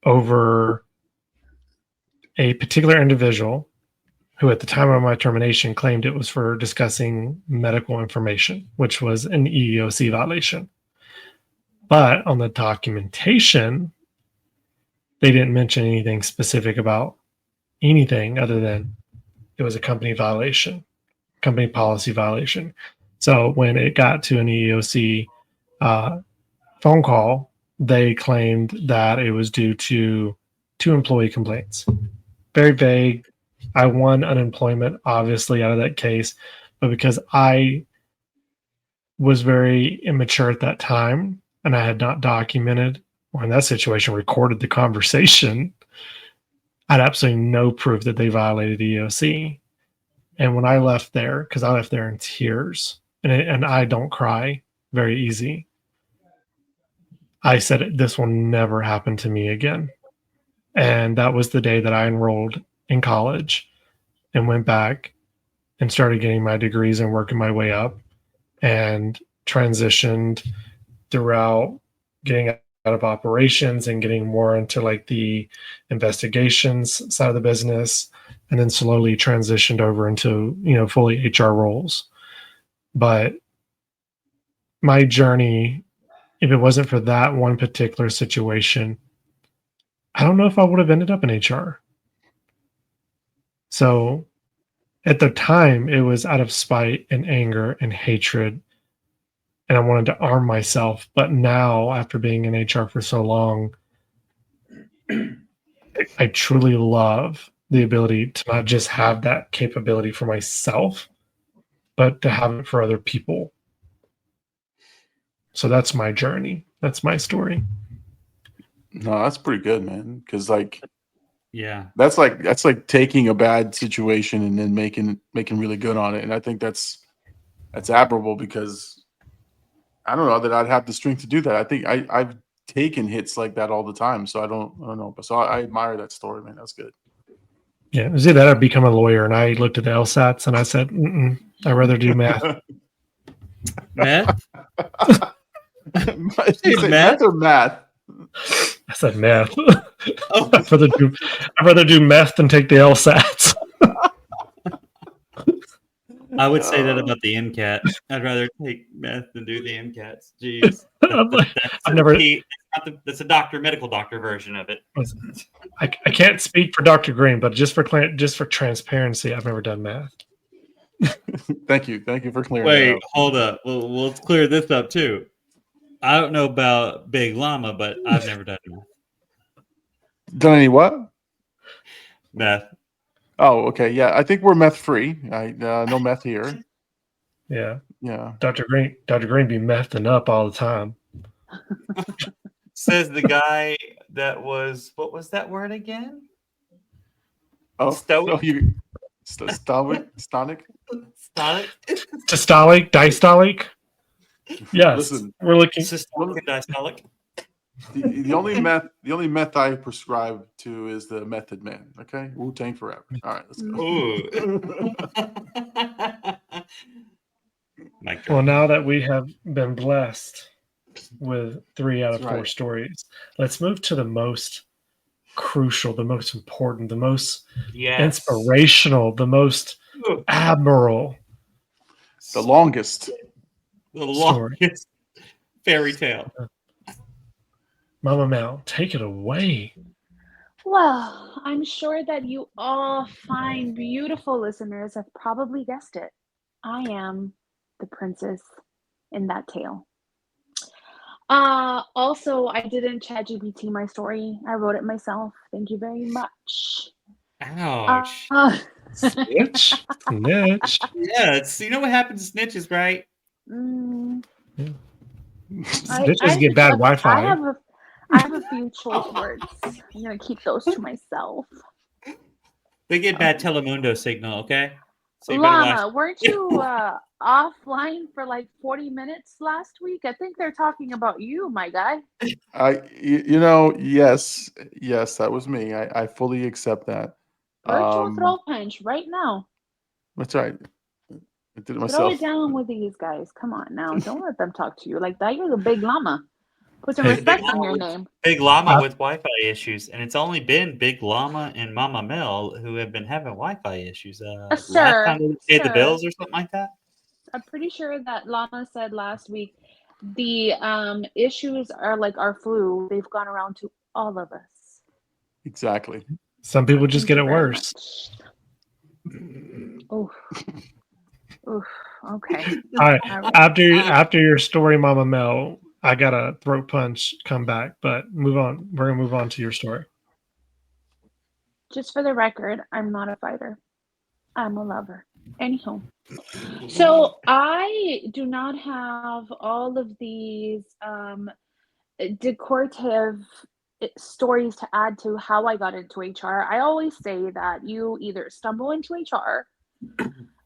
over a particular individual who at the time of my termination claimed it was for discussing medical information, which was an EEOC violation. But on the documentation, they didn't mention anything specific about anything other than it was a company violation, company policy violation. So when it got to an EEOC phone call, they claimed that it was due to 2 employee complaints. Very vague. I won unemployment, obviously, out of that case, but because I was very immature at that time and I had not documented or in that situation recorded the conversation, I had absolutely no proof that they violated EOC. And when I left there, because I left there in tears, and I don't cry very easy, I said, this will never happen to me again. And that was the day that I enrolled in college and went back and started getting my degrees and working my way up and transitioned throughout getting out of operations and getting more into like the investigations side of the business, and then slowly transitioned over into, fully HR roles. But my journey, if it wasn't for that one particular situation, I don't know if I would have ended up in HR. So at the time, it was out of spite and anger and hatred, and I wanted to arm myself. But now, after being in HR for so long, I truly love the ability to not just have that capability for myself, but to have it for other people. So that's my journey. That's my story. No, that's pretty good, man. Because like Yeah. that's like taking a bad situation and then making really good on it. And I think that's admirable because I don't know that I'd have the strength to do that. I think I've taken hits like that all the time, so I don't know. But so I admire that story, man. That's good. Yeah, it was either that or become a lawyer. And I looked at the LSATs and I said, I'd rather do math. Meth? Did you Hey, say math? meth or math? I said math. Oh, I'd rather do meth than take the LSATs. I would say that about the MCAT. I'd rather take meth than do the MCATs. Jeez. I'm like, That's I've never. that's a medical doctor version of it. I can't speak for Dr. Green, but just for transparency, I've never done math. Thank you for clearing that Wait, up. hold up. We'll clear this up too. I don't know about Big Llama, but I've never done Done any what? meth. Oh, okay. Yeah, I think we're meth free. No meth here. Yeah, Yeah. Dr. Green be mething up all the time. Says the guy that was, what was that word again? Oh, Stoic? oh you Stonic? Stonic? Systolic, diastolic. Yes, Listen, we're looking. Systolic and diastolic? the only meth I prescribe to is the Method Man. Okay, Wu-Tang forever. All right, let's go. Ooh. Mic drop. Well, now that we have been blessed with 3 out of That's 4 right. stories, let's move to the most crucial, the most important, the most Yes. inspirational, the most admirable The longest. The story. longest fairy tale. Mama Mel, take it away. Well, I'm sure that you all fine, beautiful listeners have probably guessed it. I am the princess in that tale. Also, I didn't ChatGPT my story. I wrote it myself. Thank you very much. Ouch. Snitch. Snitch. Yeah, it's what happens to snitches, right? Snitches get bad Wi-Fi. I have a few choice words. I'm gonna keep those to myself. They get bad Telemundo signal, okay? So you better watch. Llama, weren't you offline for like 40 minutes last week? I think they're talking about you, my guy. Yes, that was me. I fully accept that. Virtual throw punch right now. That's right. I did it Throw myself. it down with these guys. Come on now. Don't let them talk to you like that. You're the big llama. Put some Hey, respect on your name. Big Llama with Wi-Fi issues, and it's only been Big Llama and Mama Mel who have been having Wi-Fi issues. Last time they paid the bills or something like that. I'm pretty sure that Llama said last week the issues are like our flu. They've gone around to all of us. Exactly. Some people just get it worse. Oof. Oof. Okay. All right. All right. After your story, Mama Mel, I got a throat punch come back, but move on. We're gonna move on to your story. Just for the record, I'm not a fighter. I'm a lover. Anyhow. So I do not have all of these decorative stories to add to how I got into HR. I always say that you either stumble into HR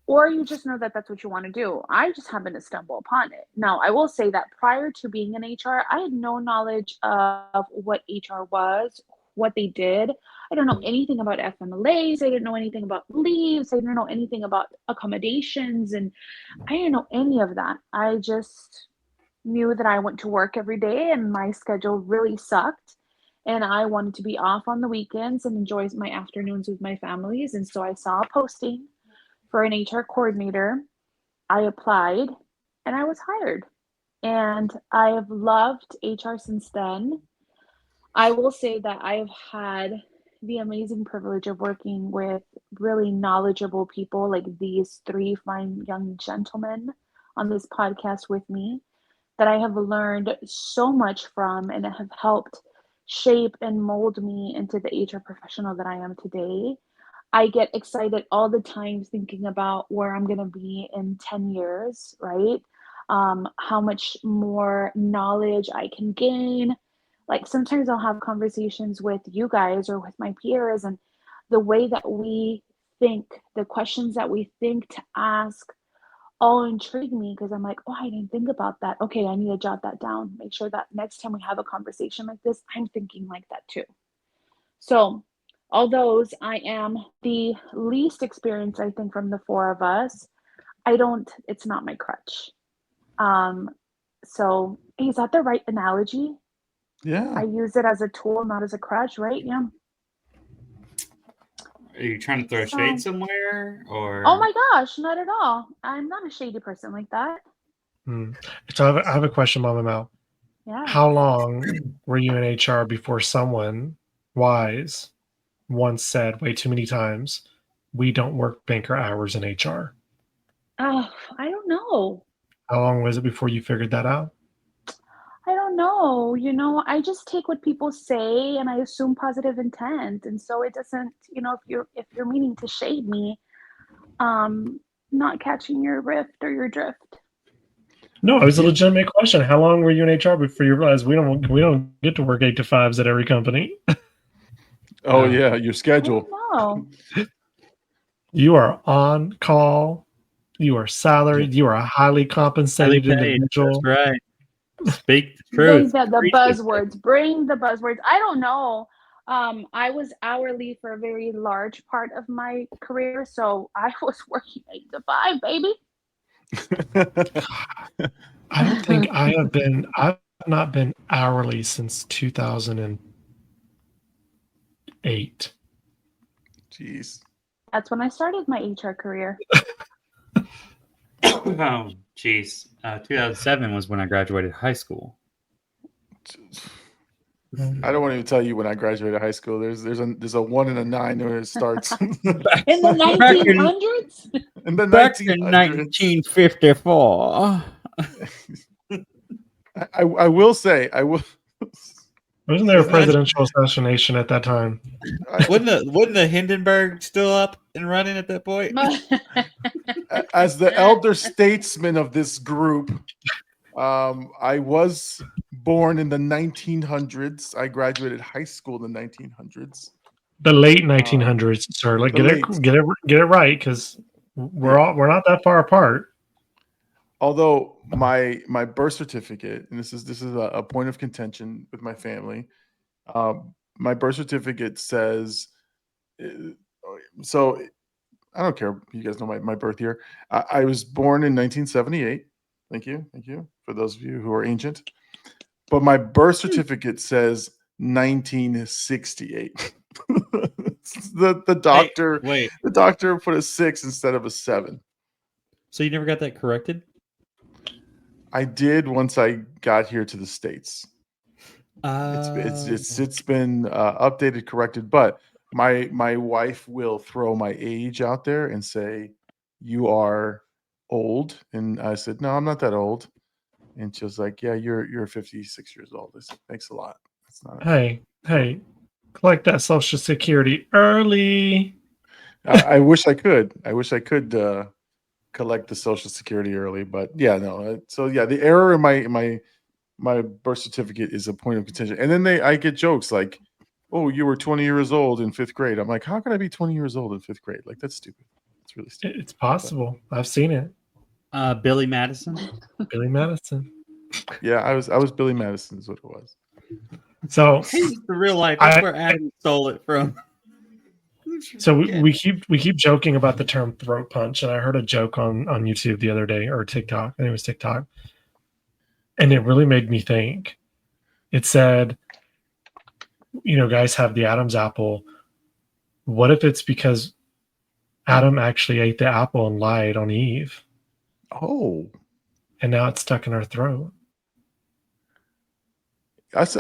or you just know that that's what you want to do. I just happened to stumble upon it. Now, I will say that prior to being in HR, I had no knowledge of what HR was, what they did. I don't know anything about FMLAs. I didn't know anything about leaves. I didn't know anything about accommodations. And I didn't know any of that. I just knew that I went to work every day and my schedule really sucked. And I wanted to be off on the weekends and enjoy my afternoons with my families. And so I saw a posting for an HR coordinator. I applied and I was hired. And I have loved HR since then. I will say that I have had the amazing privilege of working with really knowledgeable people like these 3 fine young gentlemen on this podcast with me that I have learned so much from and have helped shape and mold me into the HR professional that I am today. I get excited all the time thinking about where I'm going to be in 10 years, right? How much more knowledge I can gain, like sometimes I'll have conversations with you guys or with my peers, and the way that we think, the questions that we think to ask all intrigue me because I'm like, oh, I didn't think about that. Okay, I need to jot that down. Make sure that next time we have a conversation like this, I'm thinking like that too. So, all those, I am the least experienced, I think, from the four of us. It's not my crutch. Um, so is that the right analogy? Yeah. I use it as a tool, not as a crutch, right? Yeah. Are you trying to throw So, shade somewhere, or? oh my gosh, not at all. I'm not a shady person like that. So I have a question, Mama Mel. Yeah. How long were you in HR before someone wise once said way too many times, we don't work banker hours in HR? Oh, I don't know. How long was it before you figured that out? I don't know. I just take what people say and I assume positive intent. And so it doesn't, if you're meaning to shade me, not catching your rift or your drift. No, it was a legitimate question. How long were you in HR before you realized we don't get to work 8 to 5s at every company? Oh yeah, your I schedule. don't know. You are on call. You are salaried. You are a highly compensated Highly paid. individual. That's right. Speak the Bring truth. the Preach it. buzzwords. Bring the buzzwords. I don't know. I was hourly for a very large part of my career, so I was working 8 to 5, baby. I don't think I've not been hourly since 2008. Jeez. That's when I started my HR career. Oh, jeez. 2007 was when I graduated high school. I don't want to even tell you when I graduated high school. There's a 1 and a 9 when it starts. In the 1900s? In the Back in 1900s. 1954. I will say, Wasn't there a presidential assassination at that time? Wasn't the Hindenburg still up and running at that point? as the elder statesman of this group, I was born in the 1900s. I graduated high school in the 1900s. The late 1900s, sir. Like get it right, because we're not that far apart. Although my birth certificate, and this is a point of contention with my family. My birth certificate says, so I don't care. You guys know my birth year. I was born in 1978. Thank you for those of you who are ancient. But my birth certificate says 1968. the doctor put a 6 instead of a 7. So you never got that corrected? I did once I got here to the States. It's been updated, corrected, but my wife will throw my age out there and say, "You are old," and I said, "No, I'm not that old." And she was like, "Yeah, you're 56 years old." I said, "Thanks a lot." That's not. Hey, collect that Social Security early. I wish I could. Collect the Social Security early, but yeah, no. So yeah, the error in my birth certificate is a point of contention. And then I get jokes like, "Oh, you were 20 years old in 5th grade." I'm like, "How can I be 20 years old in 5th grade? Like, that's stupid. It's really stupid." It's possible. I've seen it. Billy Madison. Billy Madison. Yeah, I was Billy Madison is what it was. So He's the real life. That's where Adam stole it from. So we keep joking about the term throat punch, and I heard a joke on YouTube the other day, or TikTok. I think it was TikTok, and it really made me think. It said, guys have the Adam's apple. What if it's because Adam actually ate the apple and lied on Eve? Oh, and now it's stuck in our throat. That's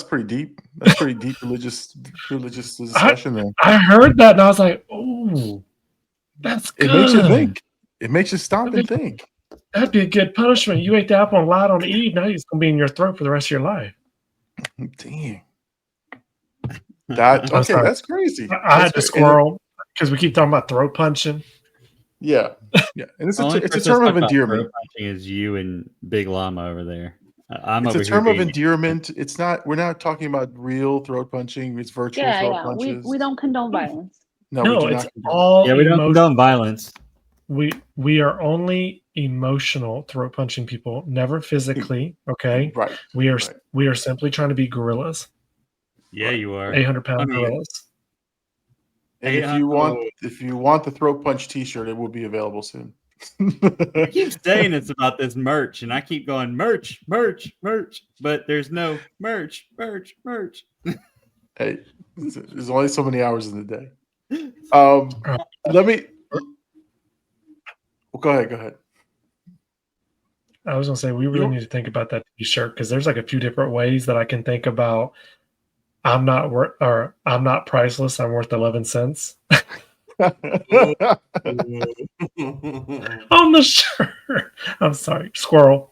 pretty deep. That's pretty deep religious discussion there. I heard that and I was like, oh, that's good. It makes you think. It makes you stop and think. That'd be a good punishment. You ate the apple and lied on Eve. Now it's going to be in your throat for the rest of your life. Dang. That's crazy. I had to squirrel because we keep talking about throat punching. Yeah. And it's a term of endearment. Throat punching is you and Big Llama over there. I'm It's over a here term of being. endearment. It's not. We're not talking about real throat punching. It's virtual Yeah, throat yeah. We punches. we don't condone violence. No, we No, do it's not. condone all Yeah, we don't emotion. condone violence. We are only emotional throat punching people, never physically. Okay, Right. we are Right. we are simply trying to be gorillas, Yeah, you are. 800-pound I mean, gorillas. And Hey, if you want the throat punch T-shirt, it will be available soon. you keep saying it's about this merch, and I keep going merch, but there's no merch. Hey, there's only so many hours in the day. Uh, Let me. Well, go ahead. I was gonna say we really need to think about that T-shirt because there's like a few different ways that I can think about. I'm not priceless. I'm worth 11 cents on the shirt. I'm sorry, squirrel.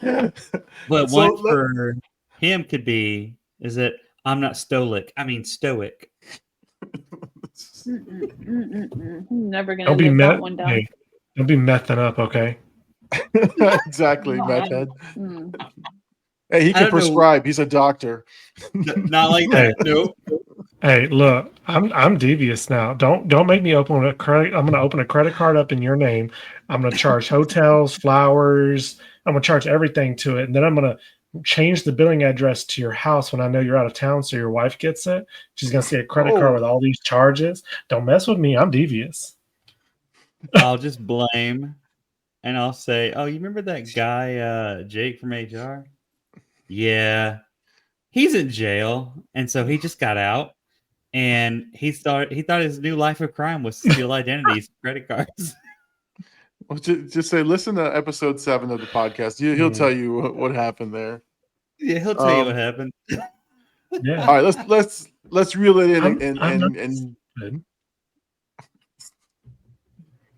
But So one for him could be, is it? I'm not stoic. I mean stoic. Never gonna Don't be live that one down. Hey, don't be mething up, okay? exactly, meth head. Mm. Hey, he I can don't know. prescribe. He's a doctor. Not like that. Nope. Hey, look, I'm devious now. Don't make me open a credit. I'm gonna open a credit card up in your name. I'm gonna charge hotels, flowers. I'm gonna charge everything to it, and then I'm gonna change the billing address to your house when I know you're out of town, so your wife gets it. She's gonna see a credit card Oh. with all these charges. Don't mess with me. I'm devious. I'll just blame, and I'll say, "Oh, you remember that guy, Jake from HR? Yeah, he's in jail, and so he just got out, and he thought his new life of crime was to steal identities, credit cards." Well, just say, listen to episode 7 of the podcast. He'll tell you what happened there. Yeah, he'll tell you what happened. Yeah. All right, let's reel it in I'm not and good.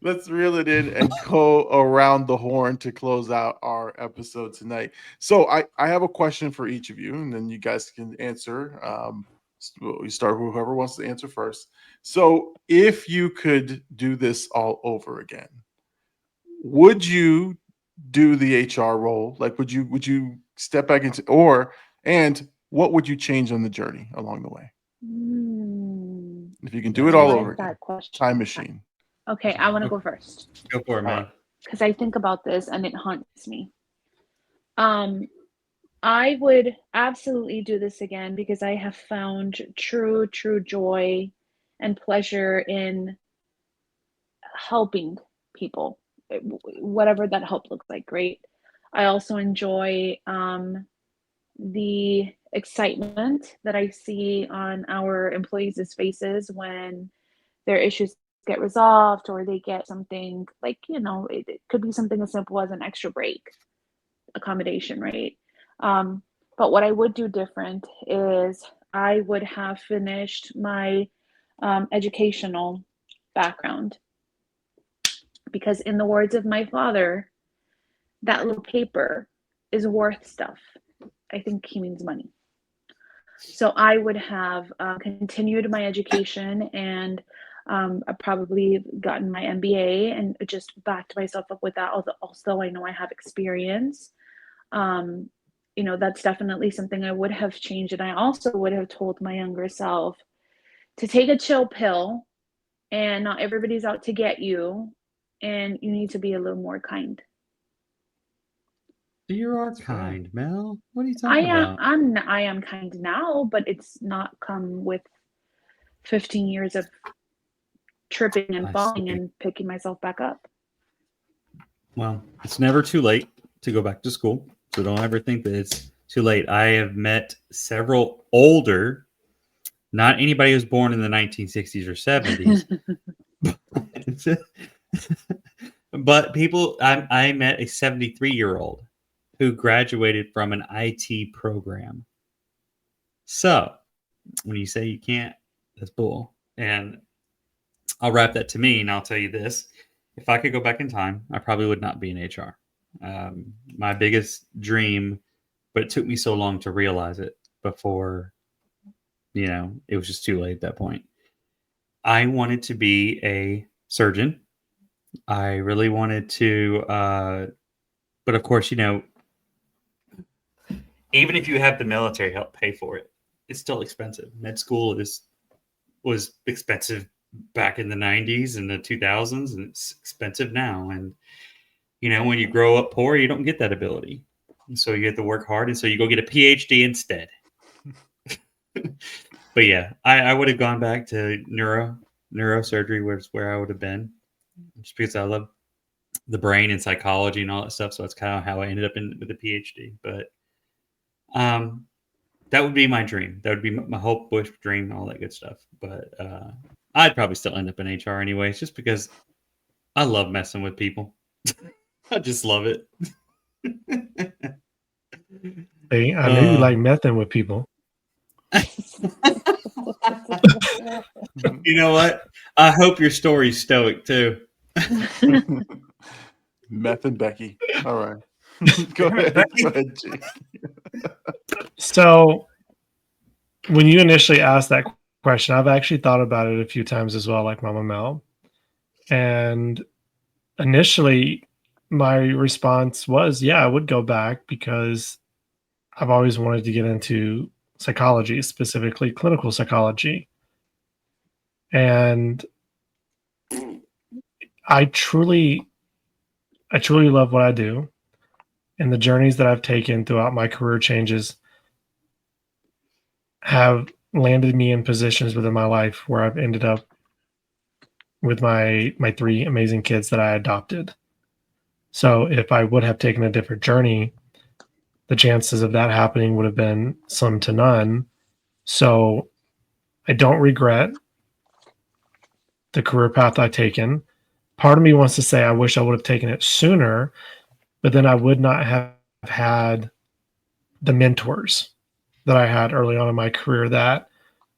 let's reel it in and go around the horn to close out our episode tonight. So I have a question for each of you, and then you guys can answer. We start whoever wants to answer first. So if you could do this all over again, would you do the HR role? Like, would you step back into and what would you change on the journey along the way? If you can do it I all like over again, that question. time machine. Okay, I want to go first Go for it, man. All right. because I think about this and it haunts me. I would absolutely do this again because I have found true joy and pleasure in helping people, whatever that help looks like, right? I also enjoy the excitement that I see on our employees' faces when their issues get resolved or they get something like, it could be something as simple as an extra break accommodation, right? But what I would do different is I would have finished my educational background because, in the words of my father, that little paper is worth stuff. I think he means money. So I would have continued my education and I probably gotten my MBA and just backed myself up with that. Also, I know I have experience. That's definitely something I would have changed. And I also would have told my younger self to take a chill pill and not everybody's out to get you. And you need to be a little more kind. You are kind, Mel. What are you I talking am about? I am kind now, but it's not come with 15 years of tripping and I falling see. and picking myself back up. Well, it's never too late to go back to school. So don't ever think that it's too late. I have met several older, not anybody who was born in the 1960s or 70s, but people, I met a 73-year-old who graduated from an IT program. So when you say you can't, that's bull. And I'll wrap that to me, and I'll tell you this. If I could go back in time, I probably would not be in HR. My biggest dream, but it took me so long to realize it before, it was just too late at that point. I wanted to be a surgeon. I really wanted to, but of course, even if you have the military help pay for it, it's still expensive. Med school was expensive back in the 90s and the 2000s, and it's expensive now. And when you grow up poor, you don't get that ability, and so you have to work hard, and so you go get a PhD instead. But yeah, I would have gone back to neurosurgery, was where I would have been, just because I love the brain and psychology and all that stuff. So that's kind of how I ended up with the PhD. But that would be my dream. That would be my hope, wish, dream, all that good stuff. But I'd probably still end up in HR anyways, just because I love messing with people. I just love it. Hey, I knew you like messing with people. You know what? I hope your story's stoic too. Meth and Becky. All right. Go ahead. Go ahead, Jake. So when you initially asked that question, I've actually thought about it a few times as well, like Mama Mel. And initially, my response was, yeah, I would go back because I've always wanted to get into psychology, specifically clinical psychology. And I truly love what I do. And the journeys that I've taken throughout my career changes have landed me in positions within my life where I've ended up with my 3 amazing kids that I adopted. So if I would have taken a different journey, the chances of that happening would have been slim to none. So I don't regret the career path I've taken. Part of me wants to say I wish I would have taken it sooner, but then I would not have had the mentors that I had early on in my career that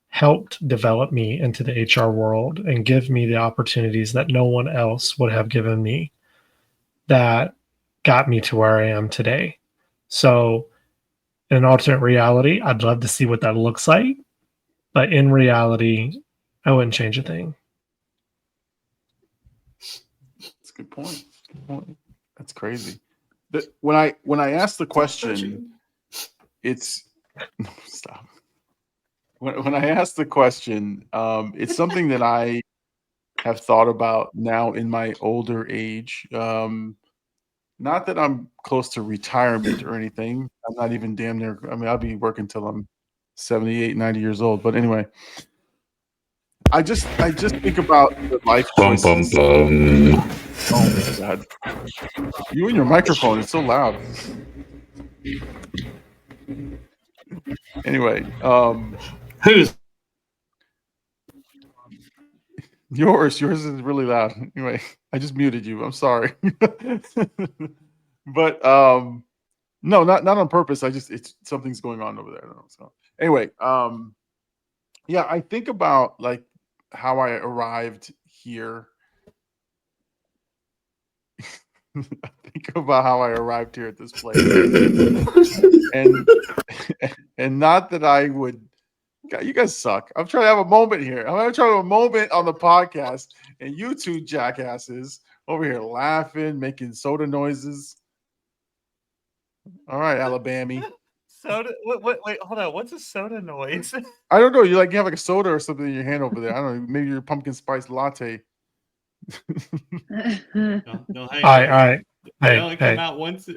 helped develop me into the HR world and give me the opportunities that no one else would have given me that got me to where I am today. So in an alternate reality, I'd love to see what that looks like. But in reality, I wouldn't change a thing. That's a good point. Good point. That's crazy. When I asked the question, it's no, stop. When I asked the question, it's something that I have thought about now in my older age. Not that I'm close to retirement or anything. I'm not even damn near. I mean, I'll be working till I'm 78, 90 years old. But anyway, I just think about the life choices. Oh my God. You and your microphone, it's so loud. Anyway, Who's yours is really loud. Anyway, I just muted you. I'm sorry. But no, not on purpose. It's something's going on over there. I don't know. So anyway, yeah, I think about like how I arrived here. I think about how I arrived here at this place. and not that I would. God, you guys suck. I'm trying to have a moment here. I'm trying to have a moment on the podcast, and you two jackasses over here laughing, making soda noises. All right, Alabama. Soda. Wait, hold on. What's a soda noise? I don't know. You have like a soda or something in your hand over there. I don't know. Maybe your pumpkin spice latte. no, All right. They only come Hey. out once a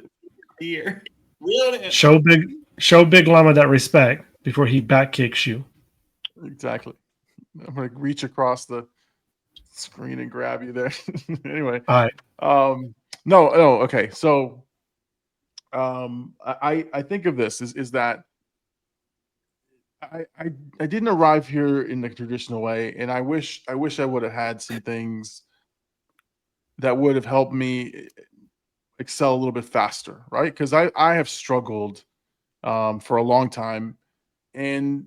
year. Really? Show Big Llama that respect before he back kicks you. Exactly. I'm gonna reach across the screen and grab you there. Anyway. All right. No. Okay. So, I think of this is that I didn't arrive here in the traditional way, and I wish I would have had some things that would have helped me excel a little bit faster, right? Because I have struggled for a long time, and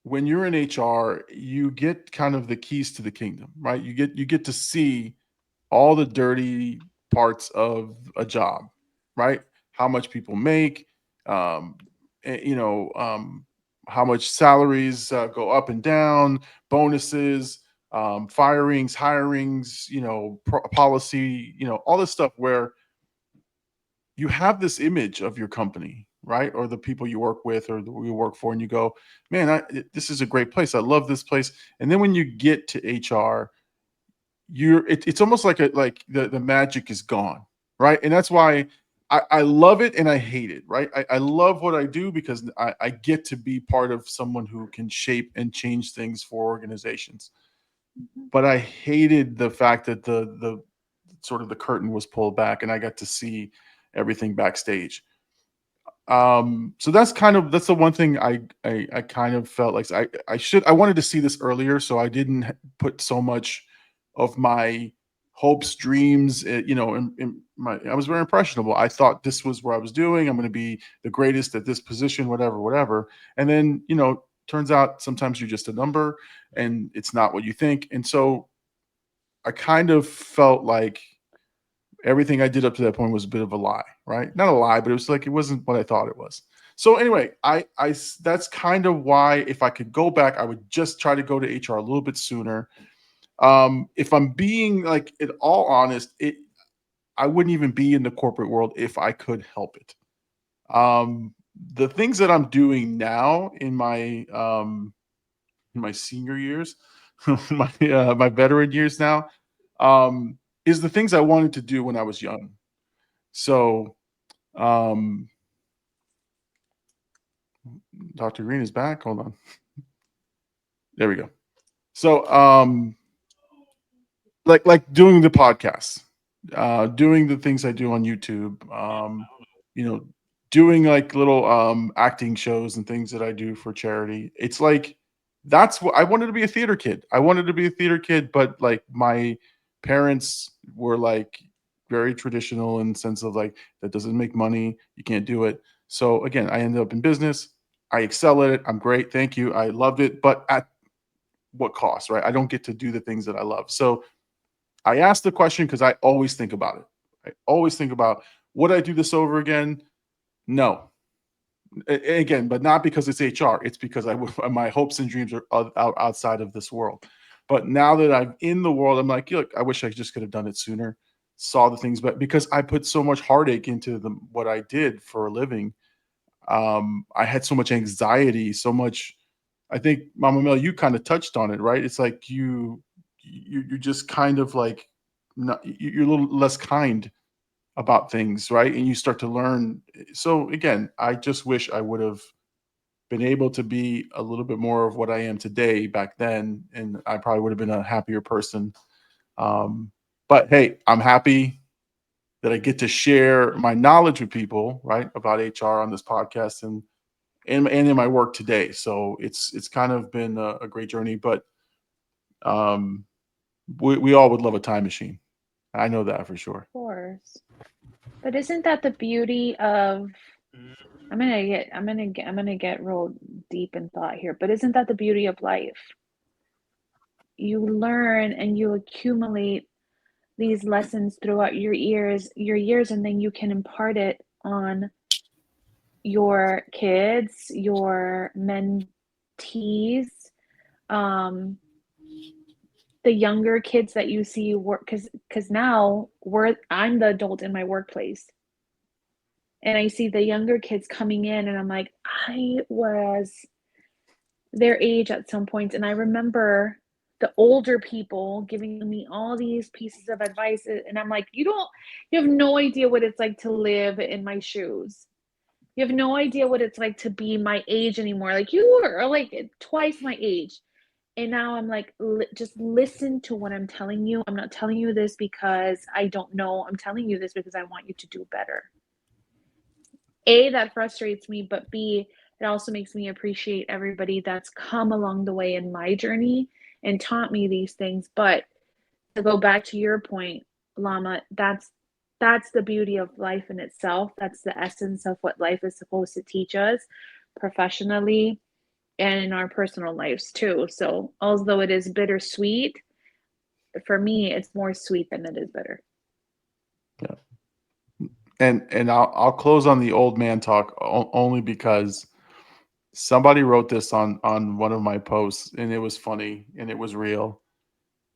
when you're in HR, you get kind of the keys to the kingdom, right? You get to see all the dirty parts of a job, right? How much people make, how much salaries go up and down, bonuses, firings, hirings, policy, all this stuff where you have this image of your company, right? Or the people you work with or you work for, and you go, man, this is a great place. I love this place. And then when you get to HR, it's almost like the magic is gone, right? And that's why I love it and I hate it, right? I love what I do because I get to be part of someone who can shape and change things for organizations. But I hated the fact that the sort of the curtain was pulled back and I got to see everything backstage. So that's the one thing I kind of felt like I wanted to see this earlier, so I didn't put so much of my hopes, dreams, in my. I was very impressionable. I thought this was where I was doing. I'm going to be the greatest at this position, whatever. And then, turns out sometimes you're just a number and it's not what you think. And so I kind of felt like everything I did up to that point was a bit of a lie, right? Not a lie, but it was like it wasn't what I thought it was. So anyway, I that's kind of why if I could go back, I would just try to go to HR a little bit sooner. If I'm being like at all honest, I wouldn't even be in the corporate world if I could help it. The things that I'm doing now in my senior years, my veteran years now, is the things I wanted to do when I was young. So, Dr. Green is back. Hold on. There we go. So, like doing the podcast, doing the things I do on YouTube, doing like little acting shows and things that I do for charity. It's like that's what I wanted to be a theater kid. I wanted to be a theater kid, but like my parents were like very traditional in the sense of like that doesn't make money, you can't do it. So again, I ended up in business. I excel at it. I'm great. Thank you. I loved it, but at what cost, right? I don't get to do the things that I love. So I asked the question because I always think about it. I always think about, would I do this over again? No. Again, but not because it's HR. It's because my hopes and dreams are outside of this world. But now that I'm in the world, I'm like, look, I wish I just could have done it sooner. Saw the things, but because I put so much heartache into what I did for a living, I had so much anxiety, so much. I think Mama Mel, you kind of touched on it, right? It's like you're just kind of like you're a little less kind about things, right? And you start to learn. So again, I just wish I would have been able to be a little bit more of what I am today back then, and I probably would have been a happier person. But hey, I'm happy that I get to share my knowledge with people, right, about HR on this podcast and in my work today. So it's kind of been a great journey, but we all would love a time machine. I know that for sure. Of course. But isn't that the beauty of I'm gonna get real deep in thought here, but isn't that the beauty of life? You learn and you accumulate these lessons throughout your years, and then you can impart it on your kids, your mentees, um, the younger kids that you see work, because now I'm the adult in my workplace. And I see the younger kids coming in, and I'm like, I was their age at some point, and I remember the older people giving me all these pieces of advice, and I'm like, you have no idea what it's like to live in my shoes. You have no idea what it's like to be my age anymore. Like you are like twice my age. And now I'm like, just listen to what I'm telling you. I'm not telling you this because I don't know. I'm telling you this because I want you to do better. A, that frustrates me, but B, it also makes me appreciate everybody that's come along the way in my journey and taught me these things. But to go back to your point, Lama, that's the beauty of life in itself. That's the essence of what life is supposed to teach us professionally and in our personal lives too. So although it is bittersweet, for me, it's more sweet than it is bitter. Yeah. And I'll close on the old man talk only because somebody wrote this on one of my posts and it was funny and it was real.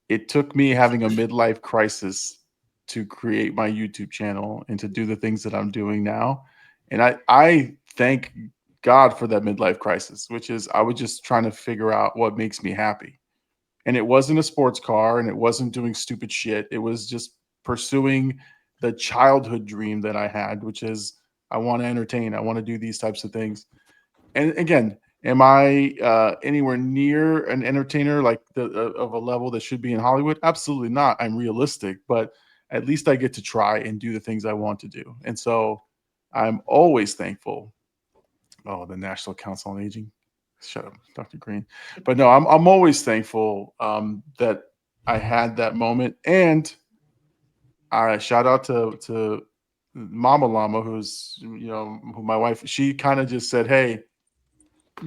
It took me having a midlife crisis to create my YouTube channel and to do the things that I'm doing now. And I thank God for that midlife crisis, which is I was just trying to figure out what makes me happy. And it wasn't a sports car and it wasn't doing stupid shit. It was just pursuing the childhood dream that I had, which is I want to entertain. I want to do these types of things. And again, am I anywhere near an entertainer like of a level that should be in Hollywood? Absolutely not. I'm realistic, but at least I get to try and do the things I want to do. And so I'm always thankful. Oh, the National Council on Aging. Shut up, Dr. Green. But no, I'm always thankful that I had that moment. And I shout out to Mama Llama, who's who my wife. She kind of just said, "Hey,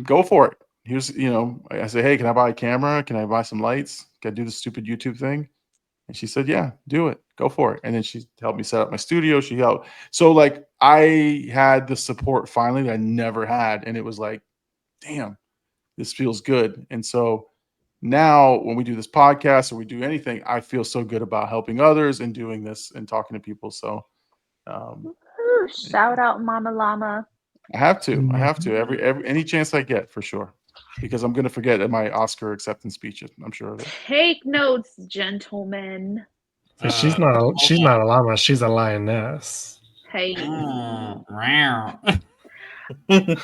go for it." Here's I said, "Hey, can I buy a camera? Can I buy some lights? Can I do the stupid YouTube thing?" And she said, "Yeah, do it. Go for it." And then she helped me set up my studio. She helped. So like I had the support finally that I never had, and it was like, damn, this feels good. And so now when we do this podcast or we do anything, I feel so good about helping others and doing this and talking to people. So shout out Mama Llama. I have to every any chance I get, for sure, because I'm going to forget at my Oscar acceptance speech. I'm sure of it. Take notes, gentlemen. So she's not a llama, she's a lioness. Hey, Wow.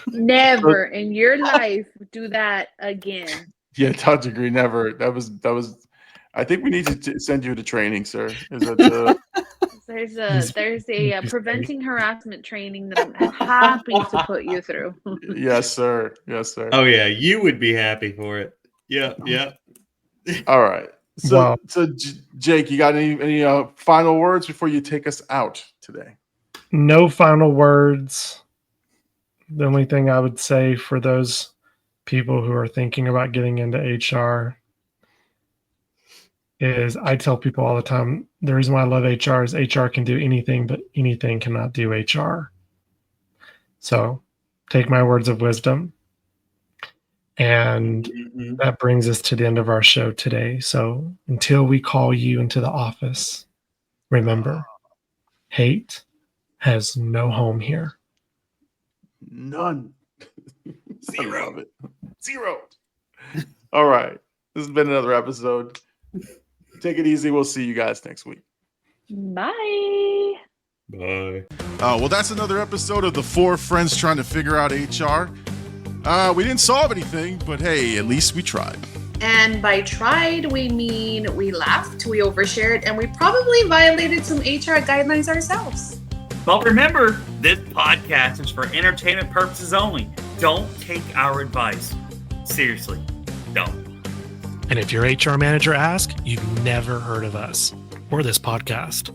never in your life do that again. Yeah, Dr. Green, never. That was. I think we need to send you to training, sir. Is that There's a preventing harassment training that I'm happy to put you through. Yes, sir. Yes, sir. Oh yeah, you would be happy for it. Yeah, yeah. All right. So, Wow. Jake, you got any final words before you take us out today? No final words. The only thing I would say for those people who are thinking about getting into HR is I tell people all the time, the reason why I love HR is HR can do anything, but anything cannot do HR. So take my words of wisdom. And that brings us to the end of our show today. So until we call you into the office, remember, hate has no home here. None. Zero. I love it. Zero. All right. This has been another episode. Take it easy. We'll see you guys next week. Bye. Bye. Well, that's another episode of the Four Friends Trying to Figure Out HR. We didn't solve anything, but hey, at least we tried. And by tried, we mean we laughed, we overshared, and we probably violated some HR guidelines ourselves. But remember, this podcast is for entertainment purposes only. Don't take our advice. Seriously, don't. And if your HR manager asks, you've never heard of us or this podcast.